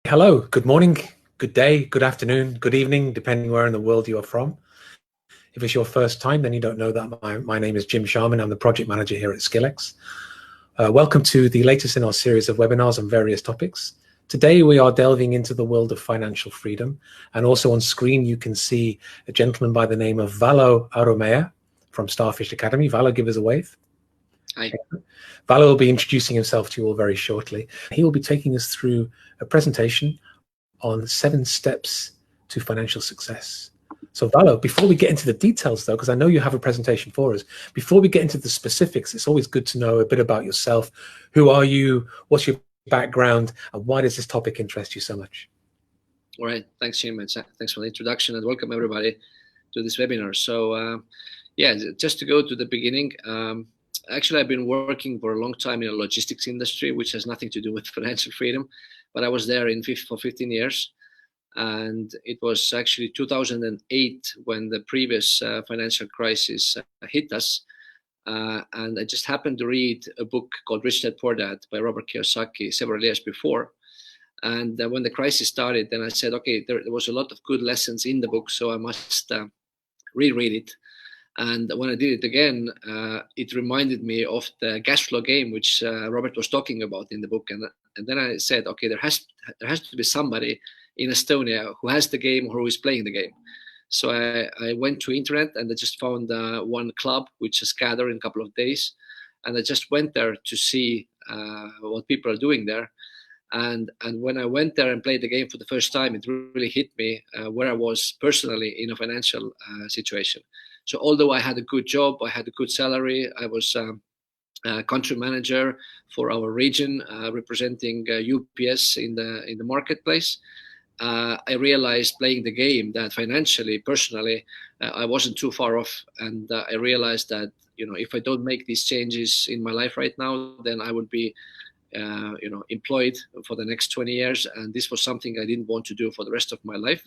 Hello, good morning, good day, good afternoon, good evening, depending where in the world you are from. If it's your first time, then you don't know that my name is Jim Sharman. I'm the project manager here at Skillex. Welcome to the latest in our series of webinars on various topics. Today we are delving into the world of financial freedom, and also on screen you can see a gentleman by the name of Vallo Arumäe from Starfish Academy. Vallo, give us a wave. Hi. Vallo will be introducing himself to you all very shortly. He will be taking us through a presentation on 7 steps to financial success. So Vallo, before we get into the details though, because I know you have a presentation for us, before we get into the specifics, it's always good to know a bit about yourself. Who are you? What's your background? And why does this topic interest you so much? All right. Thanks, Jim. Thanks for the introduction and welcome everybody to this webinar. So yeah, just to go to the beginning, actually, I've been working for a long time in the logistics industry, which has nothing to do with financial freedom, but I was there for 15 years. And it was actually 2008 when the previous financial crisis hit us. And I just happened to read a book called Rich Dad Poor Dad by Robert Kiyosaki several years before. And when the crisis started, then I said, okay, there was a lot of good lessons in the book, so I must reread it. And when I did it again, it reminded me of the cash flow game, which Robert was talking about in the book. And then I said, okay, there has to be somebody in Estonia who has the game or who is playing the game. So I went to internet and I just found one club which is gathered in a couple of days. And I just went there to see what people are doing there. And when I went there and played the game for the first time, it really hit me where I was personally in a financial situation. So although I had a good job, I had a good salary, I was country manager for our region, representing UPS in the marketplace. I realized playing the game that financially, personally, I wasn't too far off, and I realized that if I don't make these changes in my life right now, then I would be employed for the next 20 years, and this was something I didn't want to do for the rest of my life.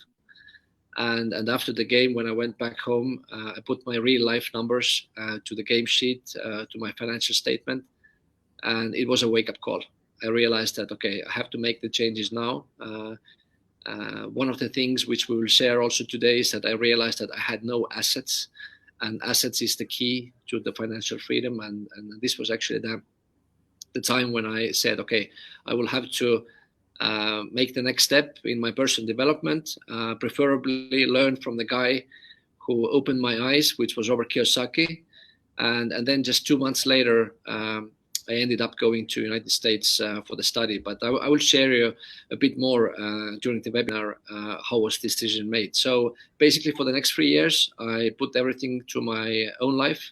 And after the game, when I went back home, I put my real life numbers to the game sheet, to my financial statement, and it was a wake-up call. I realized that, okay, I have to make the changes now. One of the things which we will share also today is that I realized that I had no assets, and assets is the key to the financial freedom. And this was actually the time when I said, okay, I will have to make the next step in my personal development, preferably learn from the guy who opened my eyes, which was Robert Kiyosaki. And then just 2 months later, I ended up going to United States for the study. But I will share you a bit more during the webinar how was this decision made. So basically for the next 3 years, I put everything to my own life.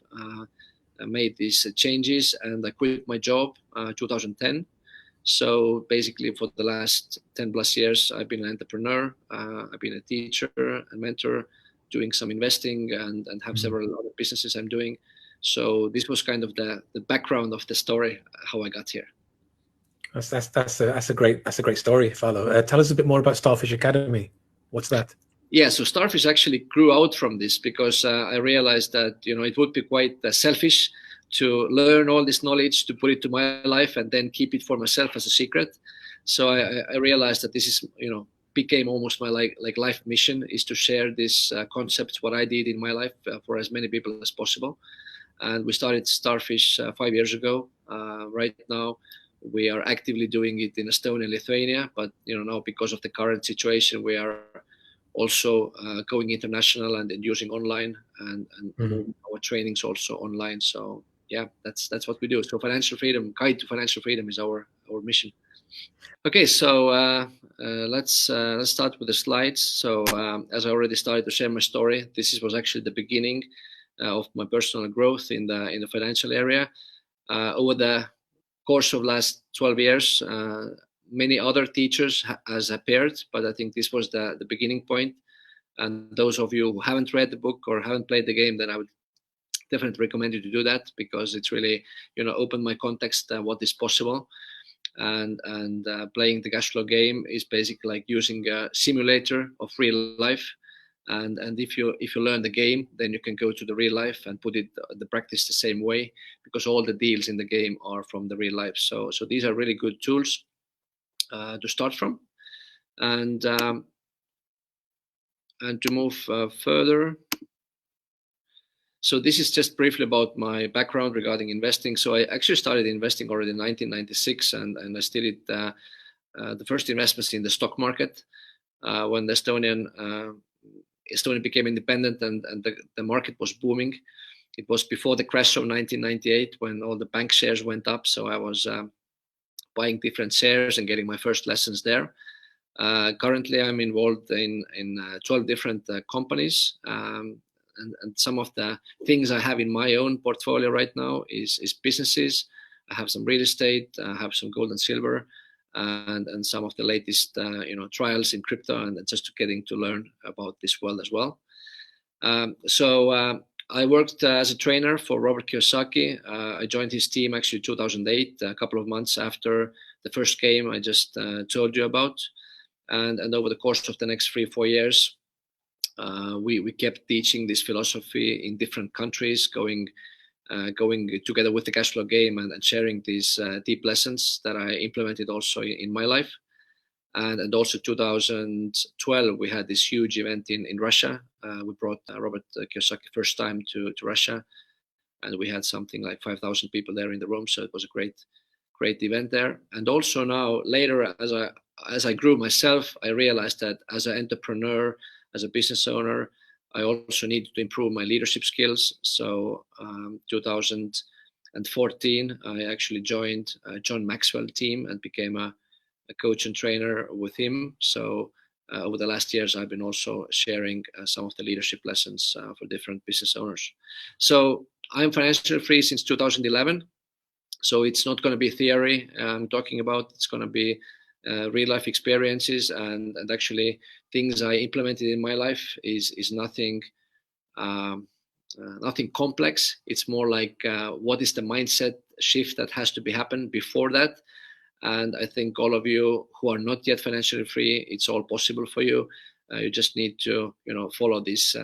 I made these changes and I quit my job 2010. So basically for the last 10 plus years, I've been an entrepreneur. I've been a teacher, a mentor, doing some investing and have several other businesses I'm doing. So this was kind of the background of the story, how I got here. That's a great story, Vallo. Tell us a bit more about Starfish Academy. What's that? Yeah, so Starfish actually grew out from this because I realized that it would be quite selfish to learn all this knowledge, to put it to my life, and then keep it for myself as a secret. So I realized that this is became almost my like life mission, is to share this concept, what I did in my life, for as many people as possible. And we started Starfish 5 years ago. Right now, we are actively doing it in Estonia and Lithuania, but now because of the current situation, we are also going international and using online and our trainings also online. So yeah, that's what we do. So financial freedom, guide to financial freedom is our mission. Okay, so let's start with the slides. So as I already started to share my story, this was actually the beginning of my personal growth in the financial area. Over the course of last 12 years, many other teachers has appeared, but I think this was the beginning point. And those of you who haven't read the book or haven't played the game, then I would definitely recommend you to do that, because it's really opened my context what is possible. And playing the cash flow game is basically like using a simulator of real life. And if you learn the game, then you can go to the real life and put it the practice the same way, because all the deals in the game are from the real life. So these are really good tools to start from. And to move further, so this is just briefly about my background regarding investing. So I actually started investing already in 1996, and I started the first investments in the stock market when the Estonia became independent and the market was booming. It was before the crash of 1998 when all the bank shares went up. So I was buying different shares and getting my first lessons there. Currently, I'm involved in 12 different companies. And some of the things I have in my own portfolio right now is businesses. I have some real estate, I have some gold and silver, and some of the latest trials in crypto, and just getting to learn about this world as well. So I worked as a trainer for Robert Kiyosaki. I joined his team actually 2008, a couple of months after the first game I just told you about. And over the course of the next 3-4 years, we kept teaching this philosophy in different countries, going together with the cash flow game and sharing these deep lessons that I implemented also in my life. And also 2012, we had this huge event in Russia. We brought Robert Kiyosaki first time to Russia, and we had something like 5,000 people there in the room. So it was a great event there. And also now later, as I grew myself, I realized that as an entrepreneur, as a business owner, I also needed to improve my leadership skills. So 2014, I actually joined John Maxwell team and became a coach and trainer with him. So over the last years, I've been also sharing some of the leadership lessons for different business owners. So I'm financially free since 2011. So it's not going to be theory I'm talking about. It's going to be real life experiences and actually things I implemented in my life is nothing complex. It's more like what is the mindset shift that has to be happen before that. And I think all of you who are not yet financially free, it's all possible for you. You just need to follow these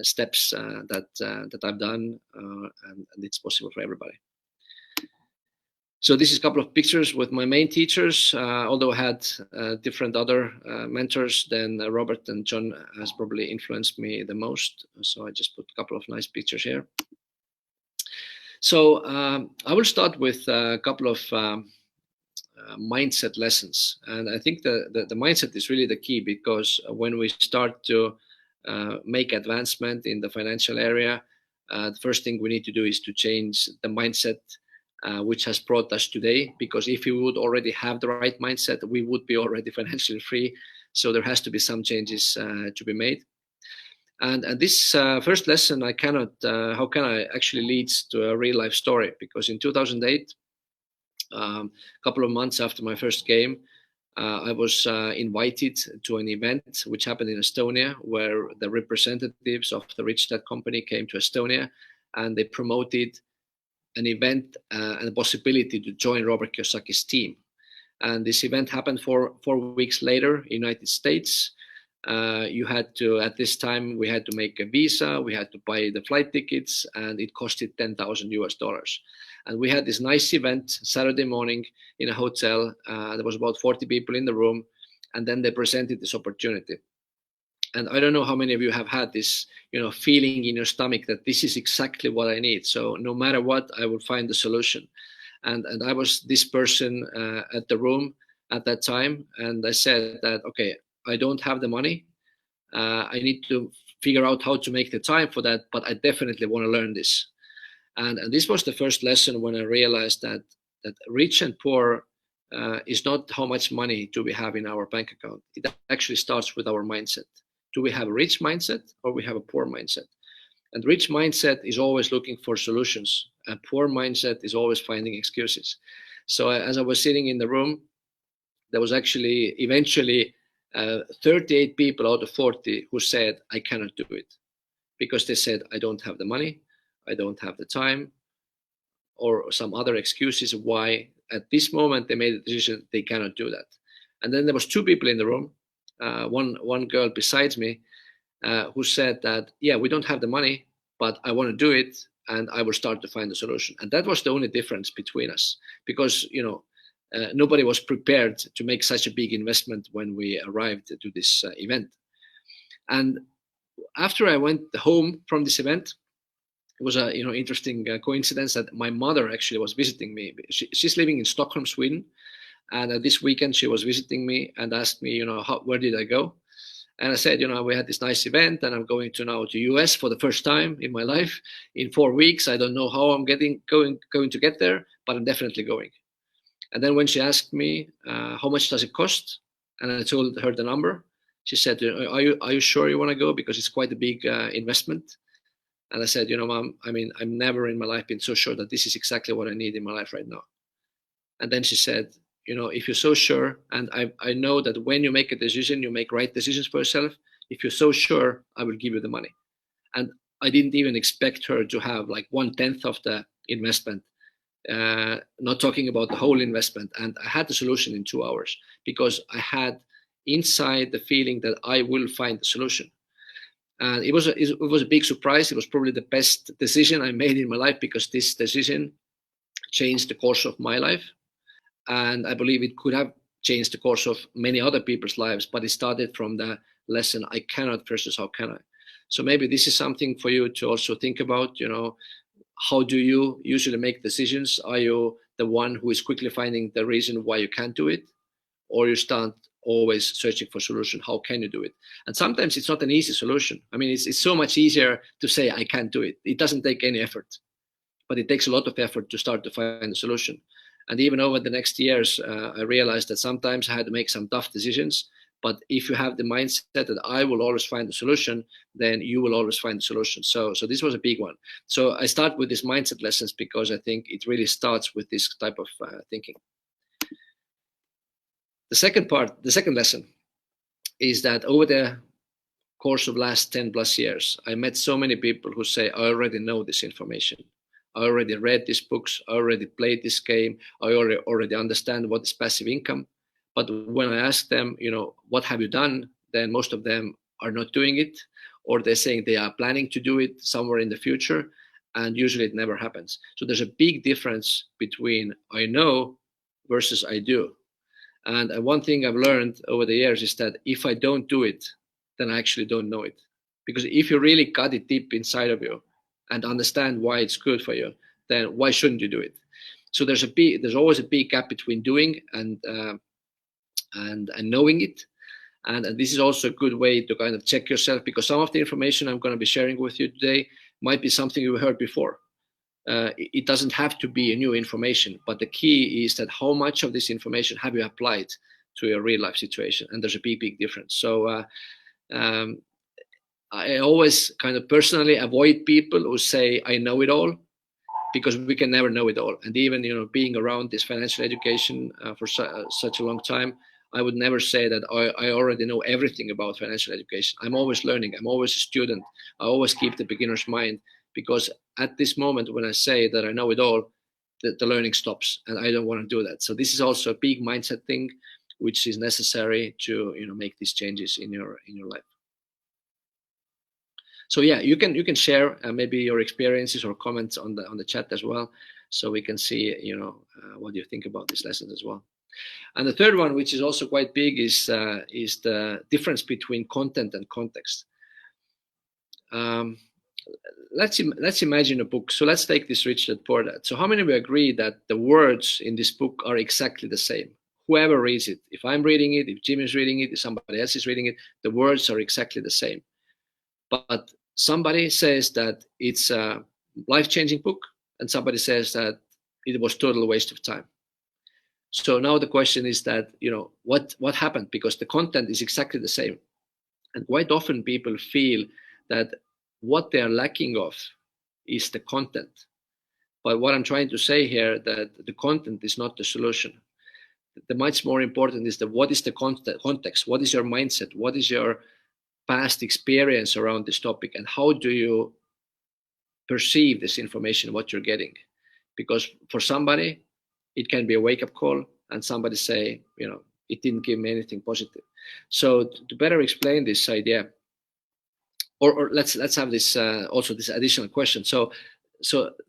steps that I've done, and it's possible for everybody. So this is a couple of pictures with my main teachers, although I had different other mentors, then Robert and John has probably influenced me the most. So I just put a couple of nice pictures here. So I will start with a couple of mindset lessons. And I think the mindset is really the key, because when we start to make advancement in the financial area, the first thing we need to do is to change the mindset which has brought us today, because if we would already have the right mindset, we would be already financially free. So there has to be some changes to be made. And this first lesson, how can I actually leads to a real life story? Because in 2008, a couple of months after my first game, I was invited to an event which happened in Estonia, where the representatives of the Rich Dad company came to Estonia, and they promoted an event and the possibility to join Robert Kiyosaki's team. And this event happened 4 weeks later in the United States. You had to, at this time, we had to make a visa, we had to buy the flight tickets, and it costed $10,000. And we had this nice event Saturday morning in a hotel. There was about 40 people in the room, and then they presented this opportunity. And I don't know how many of you have had this, feeling in your stomach that this is exactly what I need. So no matter what, I will find the solution. And I was this person at the room at that time. And I said that, okay, I don't have the money. I need to figure out how to make the time for that, but I definitely want to learn this. And this was the first lesson when I realized that rich and poor is not how much money do we have in our bank account. It actually starts with our mindset. Do we have a rich mindset or we have a poor mindset? And rich mindset is always looking for solutions. A poor mindset is always finding excuses. So as I was sitting in the room, there was actually eventually 38 people out of 40 who said, I cannot do it. Because they said, I don't have the money, I don't have the time, or some other excuses why at this moment they made the decision they cannot do that. And then there was 2 people in the room, one girl besides me, who said that, yeah, we don't have the money, but I want to do it, and I will start to find the solution. And that was the only difference between us, because nobody was prepared to make such a big investment when we arrived to this event. And after I went home from this event, it was a interesting coincidence that my mother actually was visiting me. She's living in Stockholm, Sweden, and this weekend she was visiting me and asked me, where did I go? And I said, we had this nice event, and I'm going to US for the first time in my life in 4 weeks. I don't know how I'm going to get there, but I'm definitely going. And then when she asked me, how much does it cost? And I told her the number. She said, are you sure you want to go? Because it's quite a big investment. And I said, Mom, I'm never in my life been so sure that this is exactly what I need in my life right now. And then she said, if you're so sure, and I know that when you make a decision, you make right decisions for yourself. If you're so sure, I will give you the money. And I didn't even expect her to have like 1/10 of the investment, not talking about the whole investment. And I had the solution in 2 hours because I had inside the feeling that I will find the solution. And it was a big surprise. It was probably the best decision I made in my life, because this decision changed the course of my life. And I believe it could have changed the course of many other people's lives, but it started from the lesson, I cannot versus how can I. So maybe this is something for you to also think about, how do you usually make decisions? Are you the one who is quickly finding the reason why you can't do it? Or you start always searching for solution, how can you do it? And sometimes it's not an easy solution. It's so much easier to say, I can't do it. It doesn't take any effort, but it takes a lot of effort to start to find the solution. And even over the next years, I realized that sometimes I had to make some tough decisions. But if you have the mindset that I will always find the solution, then you will always find the solution. So this was a big one. So I start with these mindset lessons because I think it really starts with this type of thinking. The second lesson is that over the course of last 10 plus years, I met so many people who say, I already know this information. I already read these books. I already played this game. I already understand what is passive income. But when I ask them, what have you done? Then most of them are not doing it, or they're saying they are planning to do it somewhere in the future. And usually it never happens. So there's a big difference between I know versus I do. And one thing I've learned over the years is that if I don't do it, then I actually don't know it. Because if you really cut it deep inside of you and understand why it's good for you, then why shouldn't you do it? So there's always a big gap between doing and knowing it. And this is also a good way to kind of check yourself, because some of the information I'm going to be sharing with you today might be something you heard before. It doesn't have to be a new information, but the key is that how much of this information have you applied to your real life situation? And there's a big difference. So I always kind of personally avoid people who say, I know it all, because we can never know it all. And even, being around this financial education for such a long time, I would never say that I already know everything about financial education. I'm always learning. I'm always a student. I always keep the beginner's mind, because at this moment when I say that I know it all, the learning stops, and I don't want to do that. So this is also a big mindset thing, which is necessary to make these changes in your life. So yeah, you can share maybe your experiences or comments on the chat as well, so we can see what you think about these lessons as well. And the third one, which is also quite big, is the difference between content and context. Let's imagine a book. So let's take this Rich Dad Poor Dad. So how many of you agree that the words in this book are exactly the same? Whoever reads it, if I'm reading it, if Jim is reading it, if somebody else is reading it, the words are exactly the same. But somebody says that it's a life-changing book, and somebody says that it was total waste of time. So now the question is that, what happened? Because the content is exactly the same. And quite often people feel that what they are lacking of is the content. But what I'm trying to say here, that the content is not the solution. The much more important is what is the context? What is your mindset? What is your past experience around this topic? And how do you perceive this information, what you're getting? Because for somebody, it can be a wake-up call, and somebody say, it didn't give me anything positive. So to better explain this idea, or let's have this also this additional question. So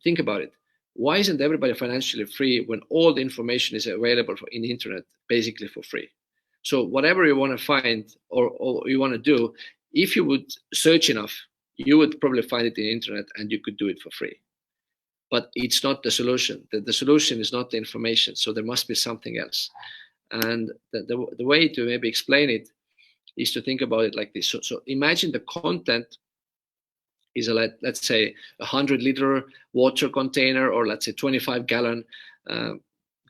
think about it. Why isn't everybody financially free when all the information is available in the internet, basically for free? So whatever you want to find or you want to do, if you would search enough, you would probably find it in the internet and you could do it for free. But it's not the solution. The solution is not the information. So there must be something else. And the way to maybe explain it is to think about it like this. So imagine the content is let's say 100-liter water container, or let's say 25-gallon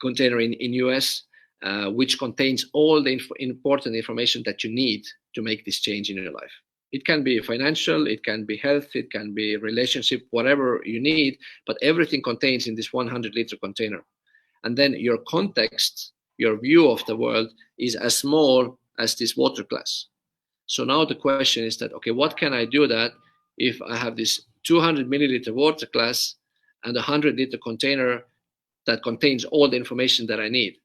container in US, which contains all the important information that you need to make this change in your life. It can be financial, it can be health, it can be relationship, whatever you need, but everything contains in this 100-liter container. And then your context, your view of the world is as small as this water glass. So now the question is that, okay, what can I do that if I have this 200-milliliter water glass and a 100-liter container that contains all the information that I need?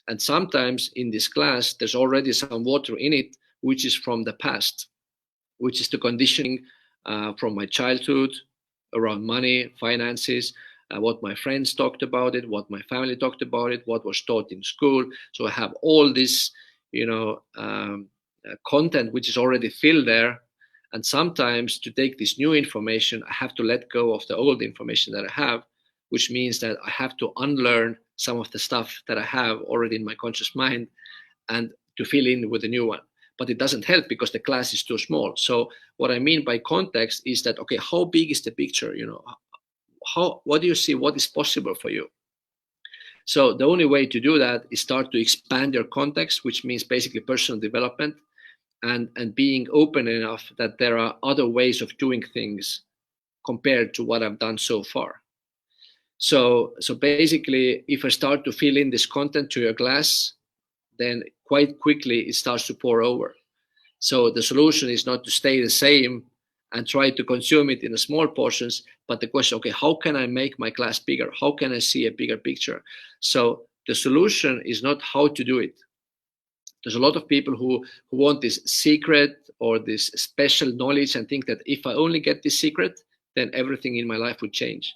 And sometimes in this glass, there's already some water in it, which is from the past, which is the conditioning from my childhood around money, finances, what my friends talked about it, what my family talked about it, what was taught in school. So I have all this, content which is already filled there. And sometimes to take this new information, I have to let go of the old information that I have, which means that I have to unlearn some of the stuff that I have already in my conscious mind and to fill in with a new one. But it doesn't help because the class is too small. So what I mean by context is that, okay, how big is the picture? What do you see? What is possible for you? So the only way to do that is start to expand your context, which means basically personal development and being open enough that there are other ways of doing things compared to what I've done so far. So basically, if I start to fill in this content to your glass, then quite quickly it starts to pour over. So the solution is not to stay the same and try to consume it in small portions, but the question, okay, how can I make my glass bigger? How can I see a bigger picture? So the solution is not how to do it. There's a lot of people who want this secret or this special knowledge and think that if I only get this secret, then everything in my life would change.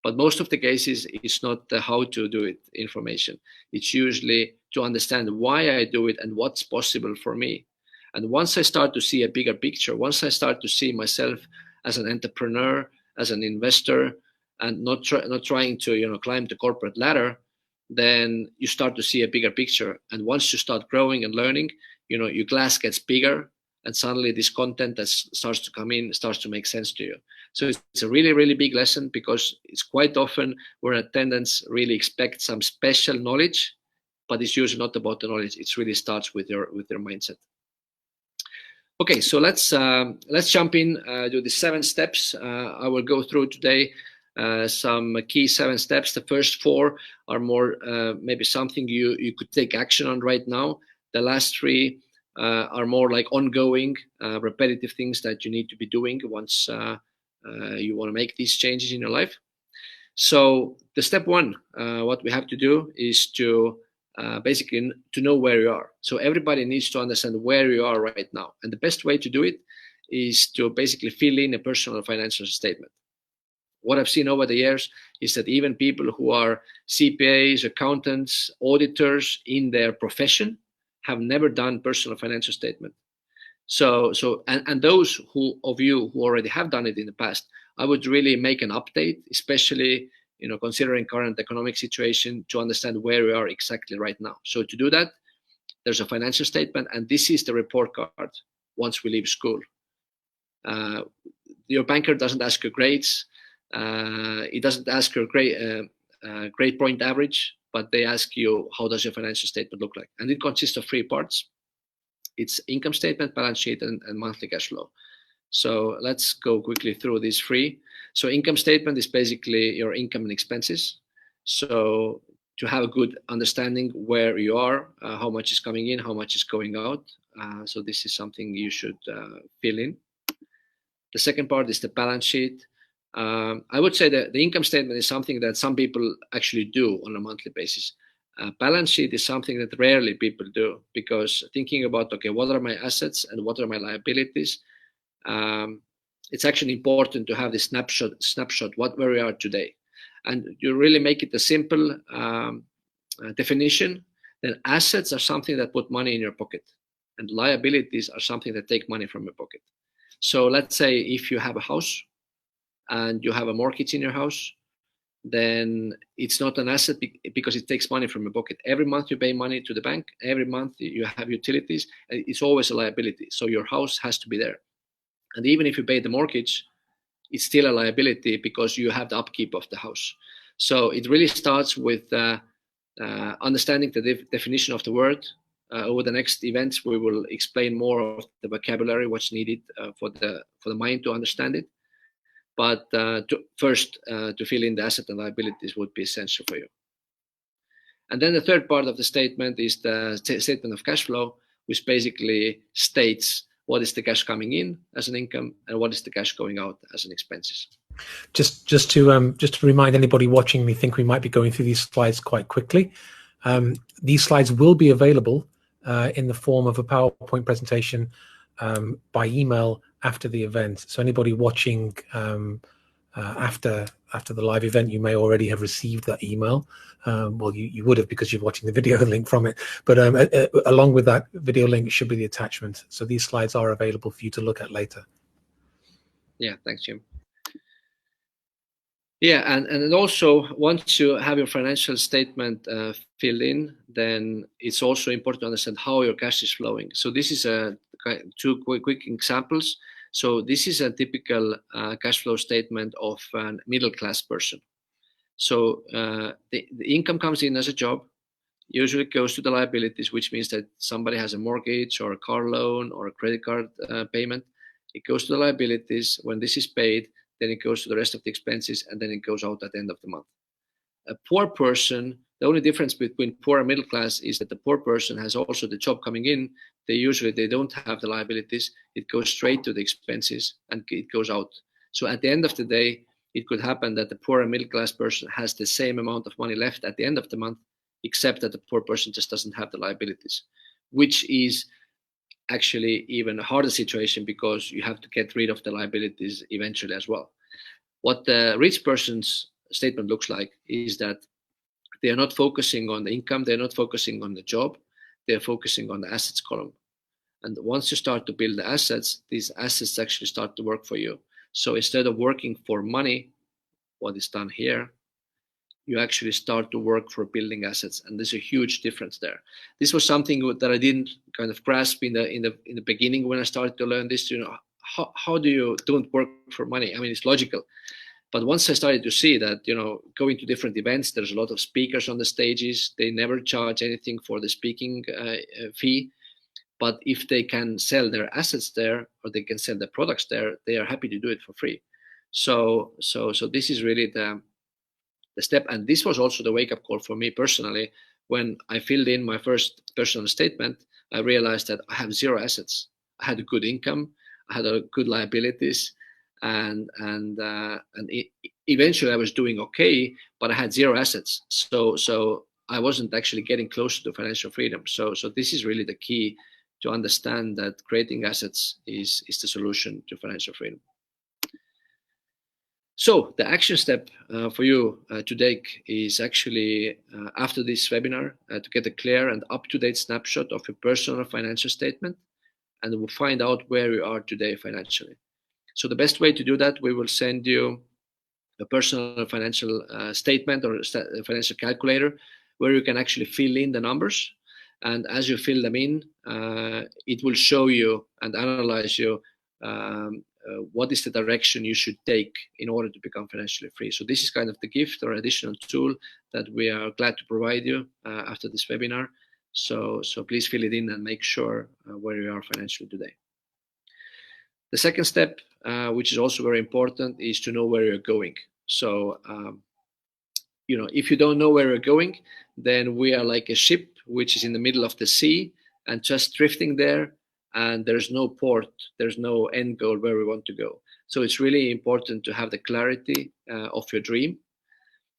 But most of the cases, it's not the how to do it information. It's usually to understand why I do it and what's possible for me. And once I start to see a bigger picture, once I start to see myself as an entrepreneur, as an investor, and not trying to climb the corporate ladder, then you start to see a bigger picture. And once you start growing and learning, your glass gets bigger, and suddenly this content that starts to come in starts to make sense to you. So it's a really, really big lesson, because it's quite often where attendants really expect some special knowledge, but it's usually not about the knowledge. It really starts with your mindset. Okay, so let's jump in to the 7 steps. I will go through today some key 7 steps. The first 4 are more maybe something you could take action on right now. The last 3 are more like ongoing, repetitive things that you need to be doing once you want to make these changes in your life. So the step 1, what we have to do is to basically to know where you are. So everybody needs to understand where you are right now. And the best way to do it is to basically fill in a personal financial statement. What I've seen over the years is that even people who are CPAs, accountants, auditors in their profession have never done personal financial statement. So those of you who already have done it in the past, I would really make an update, especially considering current economic situation, to understand where we are exactly right now. So to do that, there's a financial statement, and this is the report card once we leave school. Your banker doesn't ask your grades. It doesn't ask your grade point average, but they ask you, how does your financial statement look like? And it consists of 3 parts. It's income statement, balance sheet, and monthly cash flow. So let's go quickly through these 3. So income statement is basically your income and expenses. So to have a good understanding where you are, how much is coming in, how much is going out. So this is something you should fill in. The second part is the balance sheet. I would say that the income statement is something that some people actually do on a monthly basis. Balance sheet is something that rarely people do, because thinking about, okay, what are my assets and what are my liabilities? It's actually important to have this snapshot where we are today. and you really make it a simple definition, then assets are something that put money in your pocket, and liabilities are something that take money from your pocket. So let's say if you have a house and you have a mortgage in your house, then it's not an asset because it takes money from your pocket. Every month you pay money to the bank, every month you have utilities, and it's always a liability. So your house has to be there. And even if you pay the mortgage, it's still a liability because you have the upkeep of the house. So it really starts with understanding the definition of the word. Over the next events, we will explain more of the vocabulary, what's needed for the mind to understand it. But first, to fill in the asset and liabilities would be essential for you. And then the third part of the statement is the statement of cash flow, which basically states what is the cash coming in as an income and what is the cash going out as an expenses. Just to remind anybody watching, we think we might be going through these slides quite quickly. These slides will be available in the form of a PowerPoint presentation by email after the event. So anybody watching after the live event, you may already have received that email. Well, you would have because you're watching the video link from it. But along with that video link should be the attachment. So these slides are available for you to look at later. Yeah, thanks, Jim. Yeah, and also once you have your financial statement filled in, then it's also important to understand how your cash is flowing. So this is two quick examples. So this is a typical cash flow statement of a middle-class person. So the income comes in as a job, usually goes to the liabilities, which means that somebody has a mortgage or a car loan or a credit card payment. It goes to the liabilities. When this is paid, then it goes to the rest of the expenses, and then it goes out at the end of the month. A poor person, the only difference between poor and middle class is that the poor person has also the job coming in. They don't have the liabilities. It goes straight to the expenses and it goes out. So at the end of the day, it could happen that the poor and middle class person has the same amount of money left at the end of the month, except that the poor person just doesn't have the liabilities, which is actually even a harder situation because you have to get rid of the liabilities eventually as well. What the rich person's statement looks like is that they are not focusing on the income, they're not focusing on the job, they're focusing on the assets column. And once you start to build the assets, these assets actually start to work for you. So instead of working for money, what is done here, you actually start to work for building assets, and there's a huge difference there. This was something that I didn't kind of grasp in the beginning when I started to learn this. You know, how do you don't work for money? I mean, it's logical, but once I started to see that, you know, going to different events, there's a lot of speakers on the stages. They never charge anything for the speaking fee, but if they can sell their assets there or they can sell their products there, they are happy to do it for free. So this is really the step, and this was also the wake-up call for me personally. When I filled in my first personal statement, I realized that I have zero assets. I had a good income, I had a good liabilities, and eventually I was doing okay, but I had zero assets. So I wasn't actually getting closer to financial freedom. So this is really the key to understand that creating assets is the solution to financial freedom. So the action step for you today is actually after this webinar to get a clear and up-to-date snapshot of your personal financial statement, and we'll find out where you are today financially. So the best way to do that, we will send you a personal financial statement or a financial calculator where you can actually fill in the numbers. And as you fill them in, it will show you and analyze you what is the direction you should take in order to become financially free. So this is kind of the gift or additional tool that we are glad to provide you after this webinar. So please fill it in and make sure where you are financially today. The second step, which is also very important, is to know where you're going. So, you know, if you don't know where you're going, then we are like a ship which is in the middle of the sea and just drifting there, and there's no port, there's no end goal where we want to go. So it's really important to have the clarity of your dream.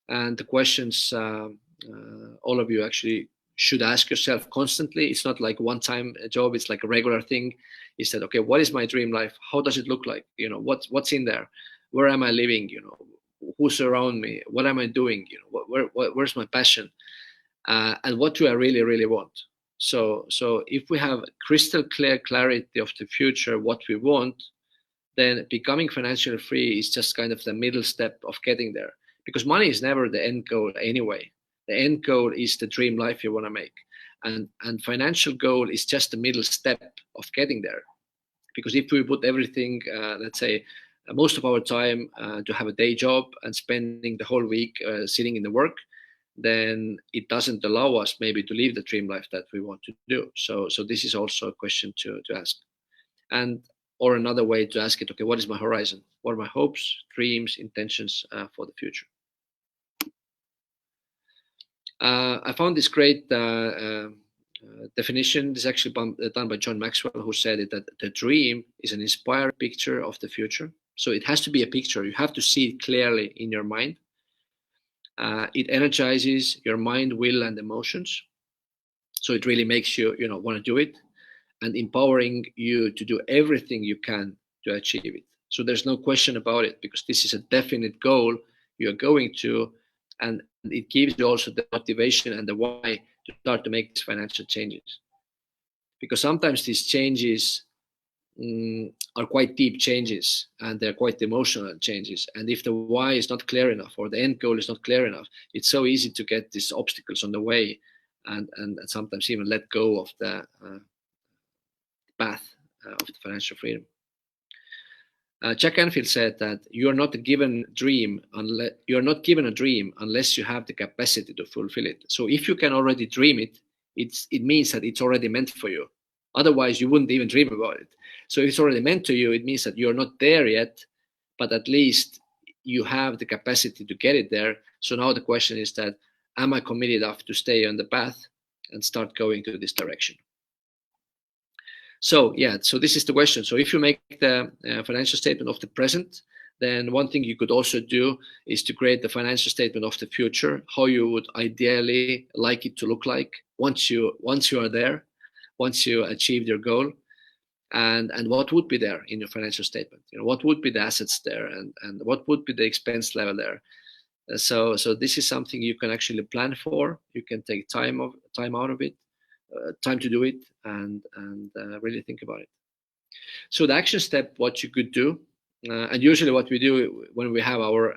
And the questions all of you actually should ask yourself constantly. It's not like one-time job, it's like a regular thing. Is that, okay, what is my dream life? How does it look like? You know, what's in there? Where am I living? You know, who's around me, what am I doing, where's my passion, and what do I really, really want. So if we have crystal clear clarity of the future, what we want, then becoming financially free is just kind of the middle step of getting there. Because money is never the end goal anyway. The end goal is the dream life you want to make. And financial goal is just the middle step of getting there. Because if we put everything, let's say, most of our time to have a day job and spending the whole week sitting in the work, then it doesn't allow us maybe to live the dream life that we want to do. So this is also a question to ask. Or another way to ask it, okay, what is my horizon? What are my hopes, dreams, intentions for the future? I found this great definition. This is actually done by John Maxwell, who said it, that the dream is an inspired picture of the future. So it has to be a picture. You have to see it clearly in your mind. It energizes your mind, will, and emotions. So it really makes you, want to do it, and empowering you to do everything you can to achieve it. So there's no question about it, because this is a definite goal you're going to, and it gives you also the motivation and the why to start to make these financial changes. Because sometimes these changes are quite deep changes, and they're quite emotional changes. And if the why is not clear enough, or the end goal is not clear enough, it's so easy to get these obstacles on the way, and sometimes even let go of the path of the financial freedom. Jack Canfield said that you are not given a dream unless you have the capacity to fulfill it. So if you can already dream it, it means that it's already meant for you. Otherwise, you wouldn't even dream about it. So if it's already meant to you, it means that you're not there yet, but at least you have the capacity to get it there. So now the question is that, am I committed enough to stay on the path and start going to this direction? So so this is the question. So if you make the financial statement of the present, then one thing you could also do is to create the financial statement of the future, how you would ideally like it to look like once you are there, once you achieved your goal, and what would be there in your financial statement. What would be the assets there, and what would be the expense level there. So this is something you can actually plan for. You can take time out of it. Time to do it, and really think about it. So the action step, what you could do, and usually what we do when we have our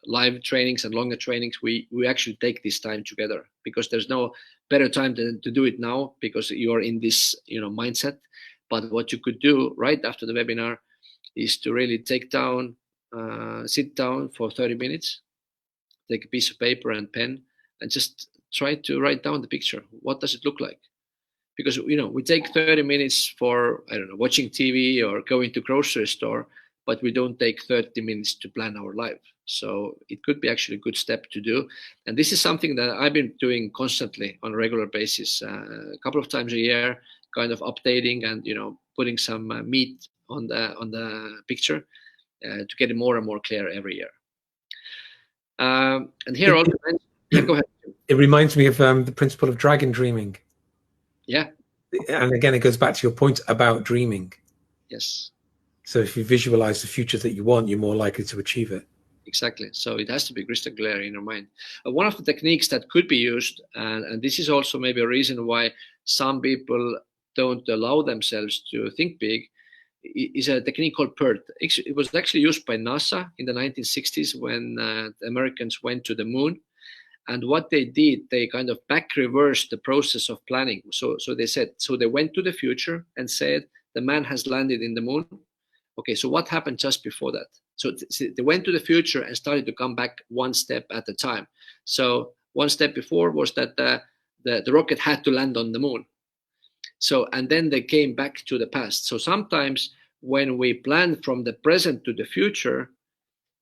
live trainings and longer trainings, we actually take this time together, because there's no better time than to do it now, because you are in this mindset. But what you could do right after the webinar is to really sit down for 30 minutes, take a piece of paper and pen, and just try to write down the picture. What does it look like? Because we take 30 minutes for, I don't know, watching TV or going to grocery store, but we don't take 30 minutes to plan our life. So it could be actually a good step to do. And this is something that I've been doing constantly on a regular basis, a couple of times a year, kind of updating and putting some meat on the picture to get it more and more clear every year. And here also, go ahead. It reminds me of the principle of dragon dreaming. Yeah. And again, it goes back to your point about dreaming. Yes. So if you visualize the future that you want, you're more likely to achieve it. Exactly. So it has to be crystal clear in your mind. One of the techniques that could be used, and this is also maybe a reason why some people don't allow themselves to think big, is a technique called PERT. It was actually used by NASA in the 1960s when the Americans went to the moon. And what they did, they kind of back reversed the process of planning. So they went to the future and said, the man has landed in the moon. Okay, so what happened just before that? So they went to the future and started to come back one step at a time. So one step before was that the rocket had to land on the moon. So, and then they came back to the past. So sometimes when we plan from the present to the future,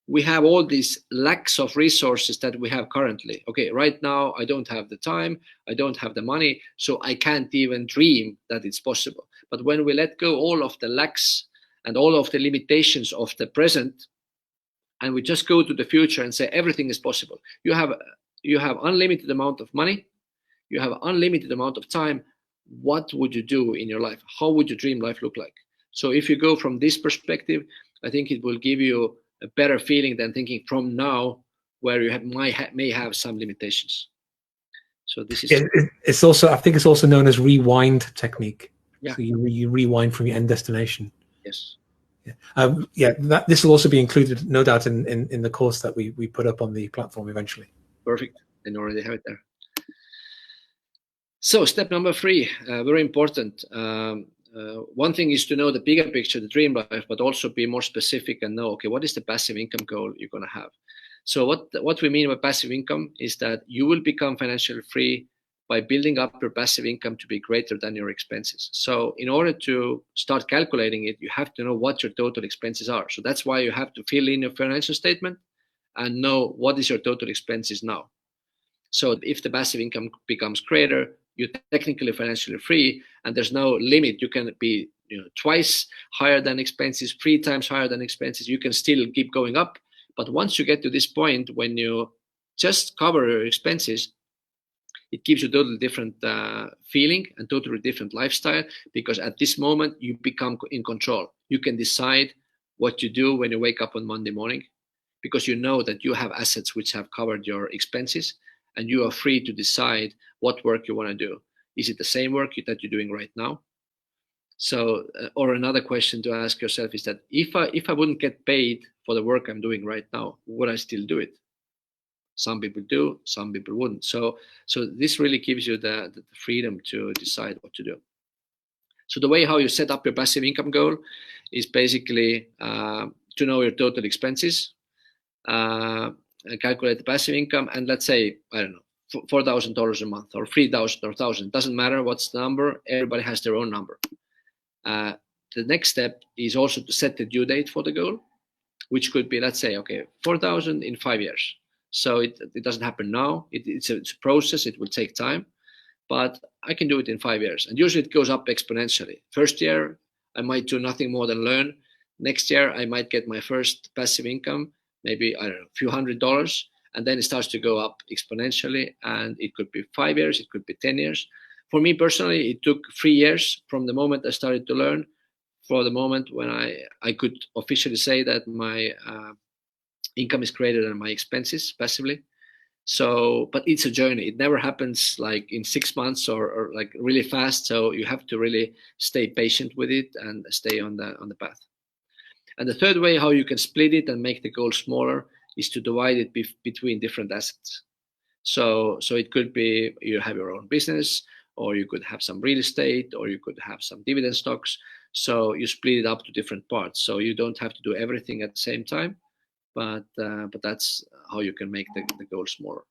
we have all these lacks of resources that we have currently. Okay, right now I don't have the time, I don't have the money, so I can't even dream that it's possible. But when we let go all of the lacks and all of the limitations of the present, and we just go to the future and say everything is possible. You have unlimited amount of money, you have unlimited amount of time. What would you do in your life? How would your dream life look like? So if you go from this perspective, I think it will give you a better feeling than thinking from now, where you may have some limitations. So this is it's also, I think it's also known as rewind technique. Yeah. So you rewind from your end destination. Yes. Yeah. This will also be included, no doubt, in the course that we put up on the platform eventually. Perfect. And already have it there. So step number 3, very important. One thing is to know the bigger picture, the dream life, but also be more specific and know, okay, what is the passive income goal you're going to have? So what we mean by passive income is that you will become financially free by building up your passive income to be greater than your expenses. So in order to start calculating it, you have to know what your total expenses are. So that's why you have to fill in your financial statement and know what is your total expenses now. So if the passive income becomes greater, you're technically financially free, and there's no limit. You can be twice higher than expenses, 3 times higher than expenses. You can still keep going up. But once you get to this point, when you just cover your expenses, it gives you a totally different feeling and totally different lifestyle, because at this moment you become in control. You can decide what you do when you wake up on Monday morning, because you know that you have assets which have covered your expenses, and you are free to decide what work you want to do. Is it the same work that you're doing right now? So, or another question to ask yourself is that if I wouldn't get paid for the work I'm doing right now, would I still do it? Some people do, some people wouldn't. So this really gives you the freedom to decide what to do. So the way how you set up your passive income goal is basically to know your total expenses, calculate the passive income, and let's say, I don't know, $4,000 a month or 3,000 or 1,000. Doesn't matter what's the number. Everybody has their own number. The next step is also to set the due date for the goal, which could be, let's say, okay, 4,000 in 5 years. So it doesn't happen now. It's a process. It will take time, but I can do it in 5 years. And usually it goes up exponentially. First year, I might do nothing more than learn. Next year, I might get my first passive income, maybe, I don't know, a few $100s. And then it starts to go up exponentially. And it could be 5 years. It could be 10 years. For me personally, it took 3 years from the moment I started to learn for the moment when I could officially say that my income is greater than my expenses passively. So, but it's a journey. It never happens like in 6 months or like really fast. So you have to really stay patient with it and stay on the path. And the third way how you can split it and make the goal smaller is to divide it between different assets. So it could be you have your own business, or you could have some real estate, or you could have some dividend stocks. So you split it up to different parts. So you don't have to do everything at the same time, but that's how you can make the goal smaller.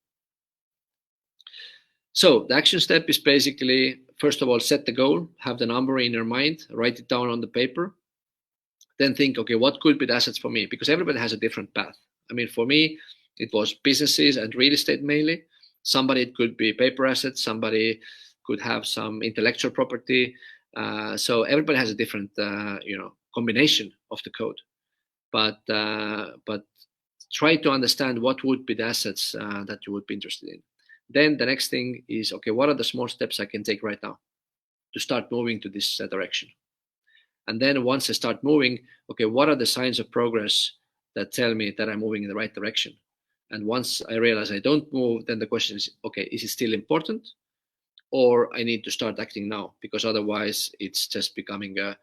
So the action step is basically, first of all, set the goal, have the number in your mind, write it down on the paper. Then think, okay, what could be the assets for me? Because everybody has a different path. I mean, for me, it was businesses and real estate mainly. Somebody, it could be paper assets. Somebody could have some intellectual property. So everybody has a different, combination of the code. But try to understand what would be the assets that you would be interested in. Then the next thing is, okay, what are the small steps I can take right now to start moving to this direction? And then once I start moving, okay, what are the signs of progress that tell me that I'm moving in the right direction? And once I realize I don't move, then the question is, okay, is it still important? Or I need to start acting now, because otherwise it's just becoming a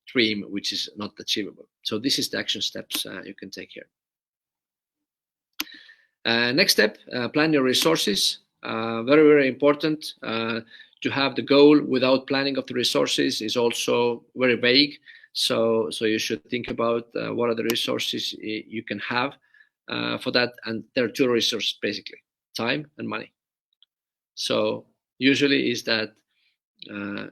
dream which is not achievable. So this is the action steps you can take here. Next step, plan your resources. Very, very important. To have the goal without planning of the resources is also very vague. So you should think about what are the resources you can have for that. And there are 2 resources basically, time and money. So usually is that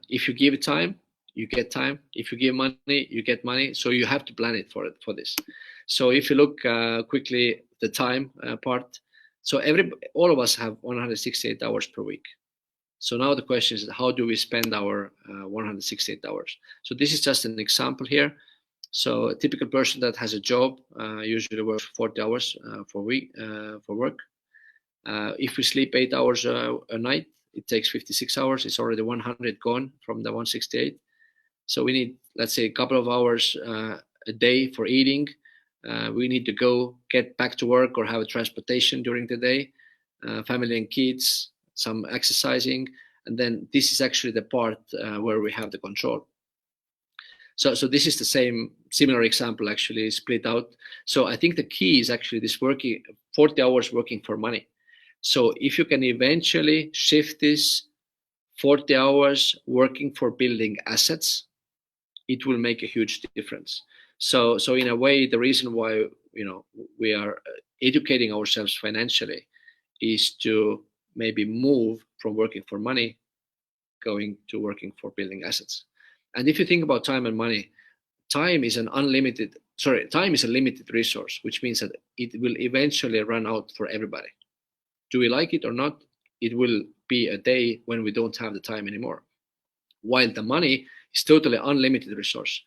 if you give time, you get time. If you give money, you get money. So you have to plan it for this. So if you look quickly, the time part. So all of us have 168 hours per week. So now the question is, how do we spend our 168 hours? So this is just an example here. So a typical person that has a job usually works 40 hours for work. If we sleep 8 hours a night, it takes 56 hours. It's already 100 gone from the 168. So we need, let's say, a couple of hours a day for eating, We need to go get back to work or have a transportation during the day, family and kids, some exercising, and then this is actually the part where we have the control. So this is the similar example actually split out. So I think the key is actually this 40 hours working for money. So if you can eventually shift this 40 hours working for building assets, it will make a huge difference. So in a way, the reason why we are educating ourselves financially is to maybe move from working for money going to working for building assets. And if you think about time and money, time is a limited resource, which means that it will eventually run out for everybody. Do we like it or not? It will be a day when we don't have the time anymore. While the money is totally unlimited resource.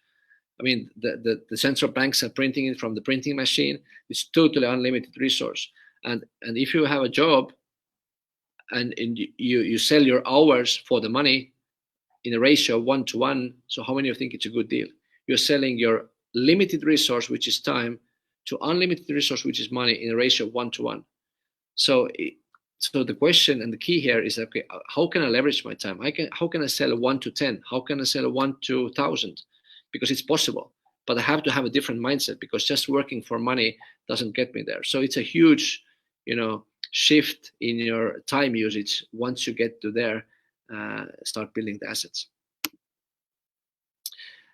I mean, the central banks are printing it from the printing machine. It's totally unlimited resource. And if you have a job and you sell your hours for the money in a ratio of 1-to-1, so how many of you think it's a good deal? You're selling your limited resource, which is time, to unlimited resource, which is money, in a ratio of 1-to-1. So the question and the key here is, okay, how can I leverage my time? How can I sell a 1-to-10? How can I sell a 1-to-1,000? Because it's possible, but I have to have a different mindset, because just working for money doesn't get me there. So it's a huge, shift in your time usage. Once you get to there, start building the assets.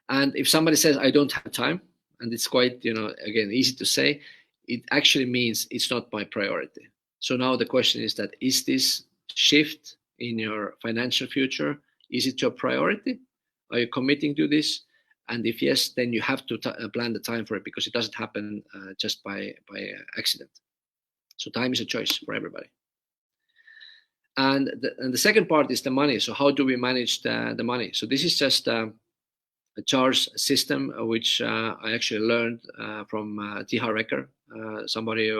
And if somebody says, I don't have time, and it's quite, again, easy to say, it actually means it's not my priority. So now the question is that, is this shift in your financial future, is it your priority? Are you committing to this? And if yes, then you have to plan the time for it, because it doesn't happen just by accident. So time is a choice for everybody. And the second part is the money. So how do we manage the money? So this is just a charge system, which I actually learned from T. Harv Eker. Somebody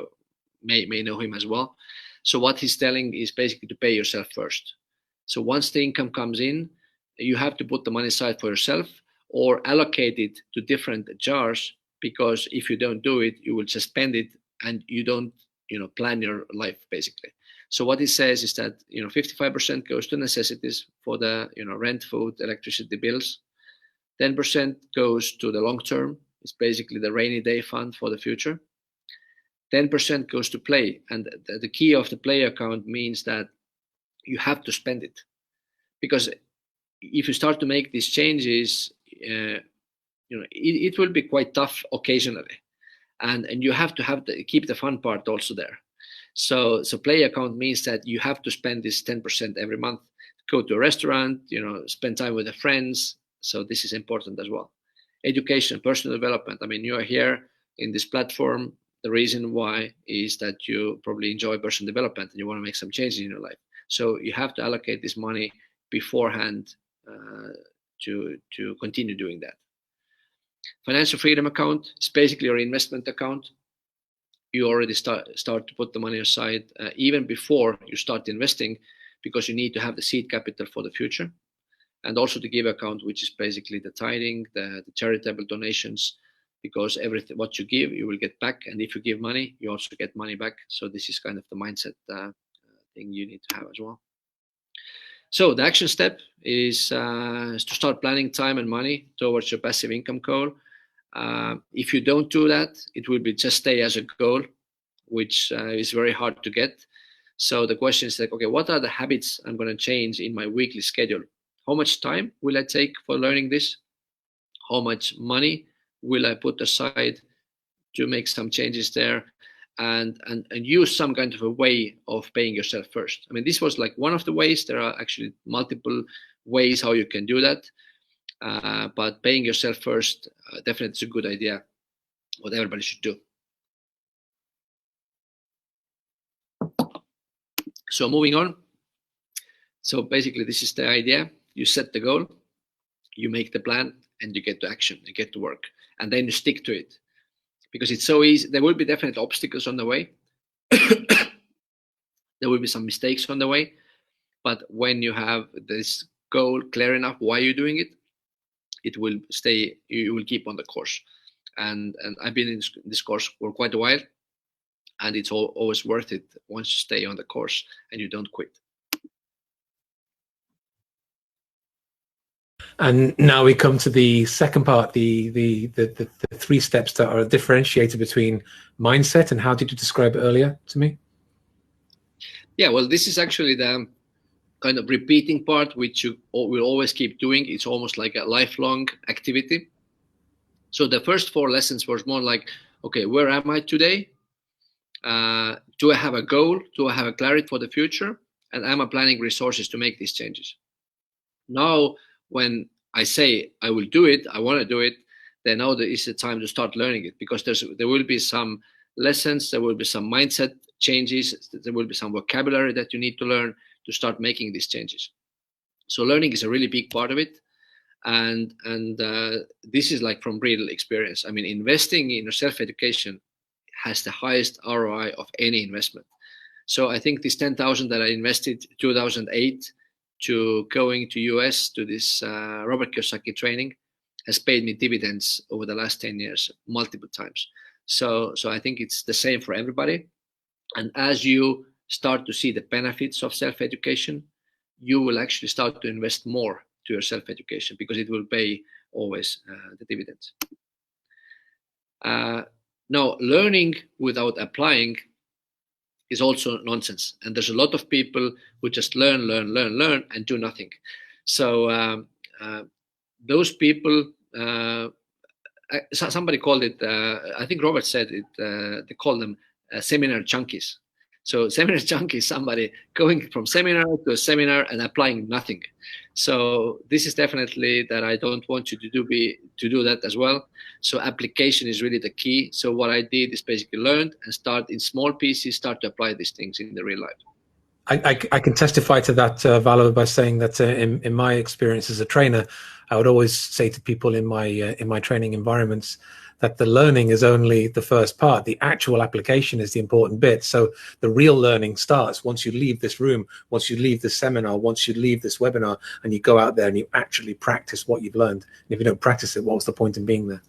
may know him as well. So what he's telling is basically to pay yourself first. So once the income comes in, you have to put the money aside for yourself, or allocate it to different jars, because if you don't do it, you will just spend it and you don't, plan your life basically. So what he says is that, 55% goes to necessities for the, rent, food, electricity bills. 10% goes to the long term. It's basically the rainy day fund for the future. 10% goes to play. And the key of the play account means that you have to spend it, because if you start to make these changes, it will be quite tough occasionally, and you have to keep the fun part also there. So play account means that you have to spend this 10% every month, go to a restaurant, spend time with the friends. So this is important as well. Education, personal development. I mean, you are here in this platform. The reason why is that you probably enjoy personal development and you want to make some changes in your life. So you have to allocate this money beforehand to continue doing that. Financial freedom account is basically your investment account. You already start to put the money aside even before you start investing, because you need to have the seed capital for the future. And also the give account, which is basically the tithing, the charitable donations, because everything what you give, you will get back. And if you give money, you also get money back. So this is kind of the mindset thing you need to have as well. So the action step is to start planning time and money towards your passive income goal. If you don't do that, it will be just stay as a goal, which is very hard to get. So the question is like, okay, what are the habits I'm going to change in my weekly schedule? How much time will I take for learning this? How much money will I put aside to make some changes there? And use some kind of a way of paying yourself first. I mean, this was like one of the ways. There are actually multiple ways how you can do that. But paying yourself first definitely is a good idea, what everybody should do. So moving on. So basically, this is the idea. You set the goal, you make the plan, and you get to action, you get to work. And then you stick to it. Because it's so easy. There will be definite obstacles on the way. There will be some mistakes on the way. But when you have this goal clear enough why you're doing it, it will stay, you will keep on the course. and I've been in this course for quite a while, and it's always worth it once you stay on the course and you don't quit. And now we come to the second part, the 3 steps that are differentiated between mindset and how did you describe it earlier to me? Yeah, well, this is actually the kind of repeating part, which you will always keep doing. It's almost like a lifelong activity. So the first 4 lessons was more like, okay, where am I today? Do I have a goal? Do I have a clarity for the future? And am I planning resources to make these changes? Now, when I say I will do it, I want to do it, then now there is the time to start learning it, because there will be some lessons, there will be some mindset changes, there will be some vocabulary that you need to learn to start making these changes. So learning is a really big part of it. And this is like from real experience. I mean, investing in self-education has the highest ROI of any investment. So I think this 10,000 that I invested 2008 to going to US to this Robert Kiyosaki training has paid me dividends over the last 10 years, multiple times. So I think it's the same for everybody. And as you start to see the benefits of self-education, you will actually start to invest more to your self-education, because it will pay always the dividends. Now, learning without applying is also nonsense. And there's a lot of people who just learn, and do nothing. So those people, somebody called it, I think Robert said it, they call them seminar junkies. So seminar junkie is somebody going from seminar to a seminar and applying nothing. So this is definitely that I don't want you to do that as well. So application is really the key. So what I did is basically learned and start in small pieces, start to apply these things in the real life. I can testify to that, Vallo, by saying that in my experience as a trainer, I would always say to people in my training environments that the learning is only the first part. The actual application is the important bit. So the real learning starts once you leave this room, once you leave this seminar, once you leave this webinar, and you go out there and you actually practice what you've learned. And if you don't practice it, what's the point in being there?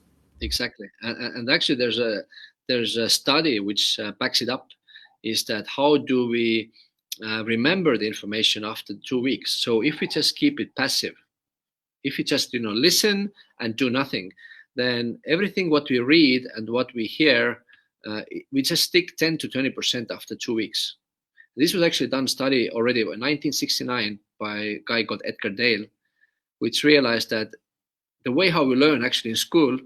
Exactly. And actually there's a study which backs it up, is that how do we remember the information after 2 weeks? So if we just keep it passive, if we just listen and do nothing, then everything what we read and what we hear, we just stick 10 to 20% after 2 weeks. This was actually done study already in 1969 by a guy called Edgar Dale, which realized that the way how we learn actually in school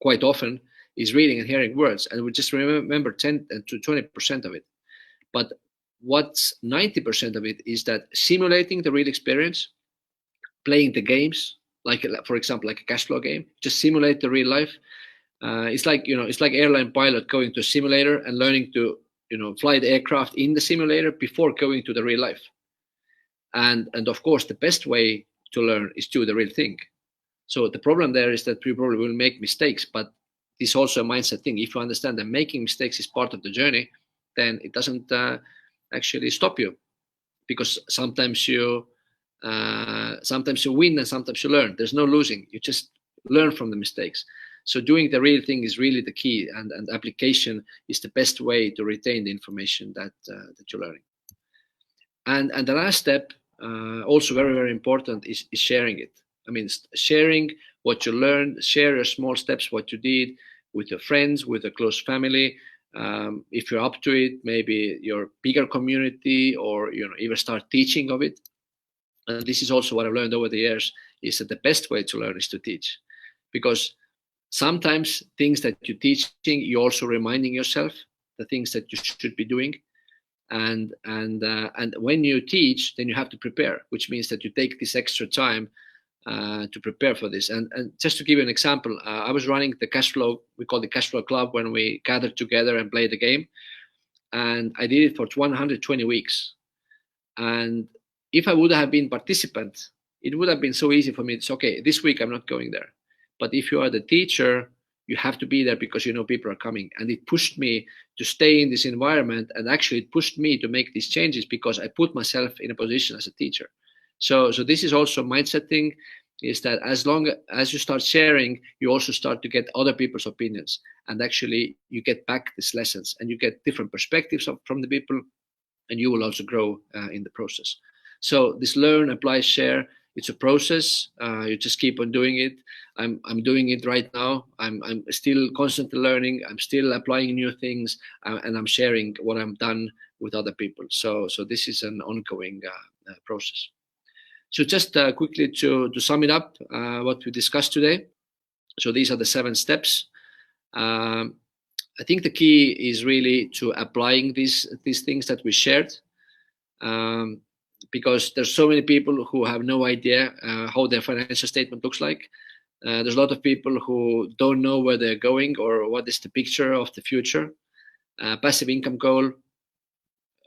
quite often is reading and hearing words, and we just remember 10 to 20% of it. But what's 90% of it is that simulating the real experience, playing the games, like for example, like a cash flow game, just simulate the real life. It's like airline pilot going to a simulator and learning to fly the aircraft in the simulator before going to the real life. And of course, the best way to learn is to do the real thing. So the problem there is that we probably will make mistakes, but this is also a mindset thing. If you understand that making mistakes is part of the journey, then it doesn't actually stop you, because sometimes you win and sometimes you learn. There's no losing. You just learn from the mistakes. So doing the real thing is really the key, and application is the best way to retain the information that you're learning. And the last step, also very, very important, is sharing it. I mean, sharing what you learned, share your small steps, what you did with your friends, with a close family. If you're up to it, maybe your bigger community, or even start teaching of it. And this is also what I've learned over the years, is that the best way to learn is to teach, because sometimes things that you're teaching, you're also reminding yourself the things that you should be doing. And when you teach, then you have to prepare, which means that you take this extra time to prepare for this. And just to give you an example, I was running the cash flow, we call it cash flow club, when we gathered together and played the game. And I did it for 120 weeks. And if I would have been participant, it would have been so easy for me to say, okay, this week I'm not going there. But if you are the teacher, you have to be there because people are coming. And it pushed me to stay in this environment, and actually it pushed me to make these changes because I put myself in a position as a teacher. So this is also a mindset thing. is that as long as you start sharing, you also start to get other people's opinions, and actually you get back these lessons, and you get different perspectives from the people, and you will also grow in the process. So this learn, apply, share, it's a process. You just keep on doing it. I'm doing it right now. I'm still constantly learning. I'm still applying new things, and I'm sharing what I've done with other people. So this is an ongoing process. So just quickly to sum it up, what we discussed today. So these are the 7 steps. I think the key is really to applying these things that we shared, because there's so many people who have no idea how their financial statement looks like. There's a lot of people who don't know where they're going or what is the picture of the future. Passive income goal,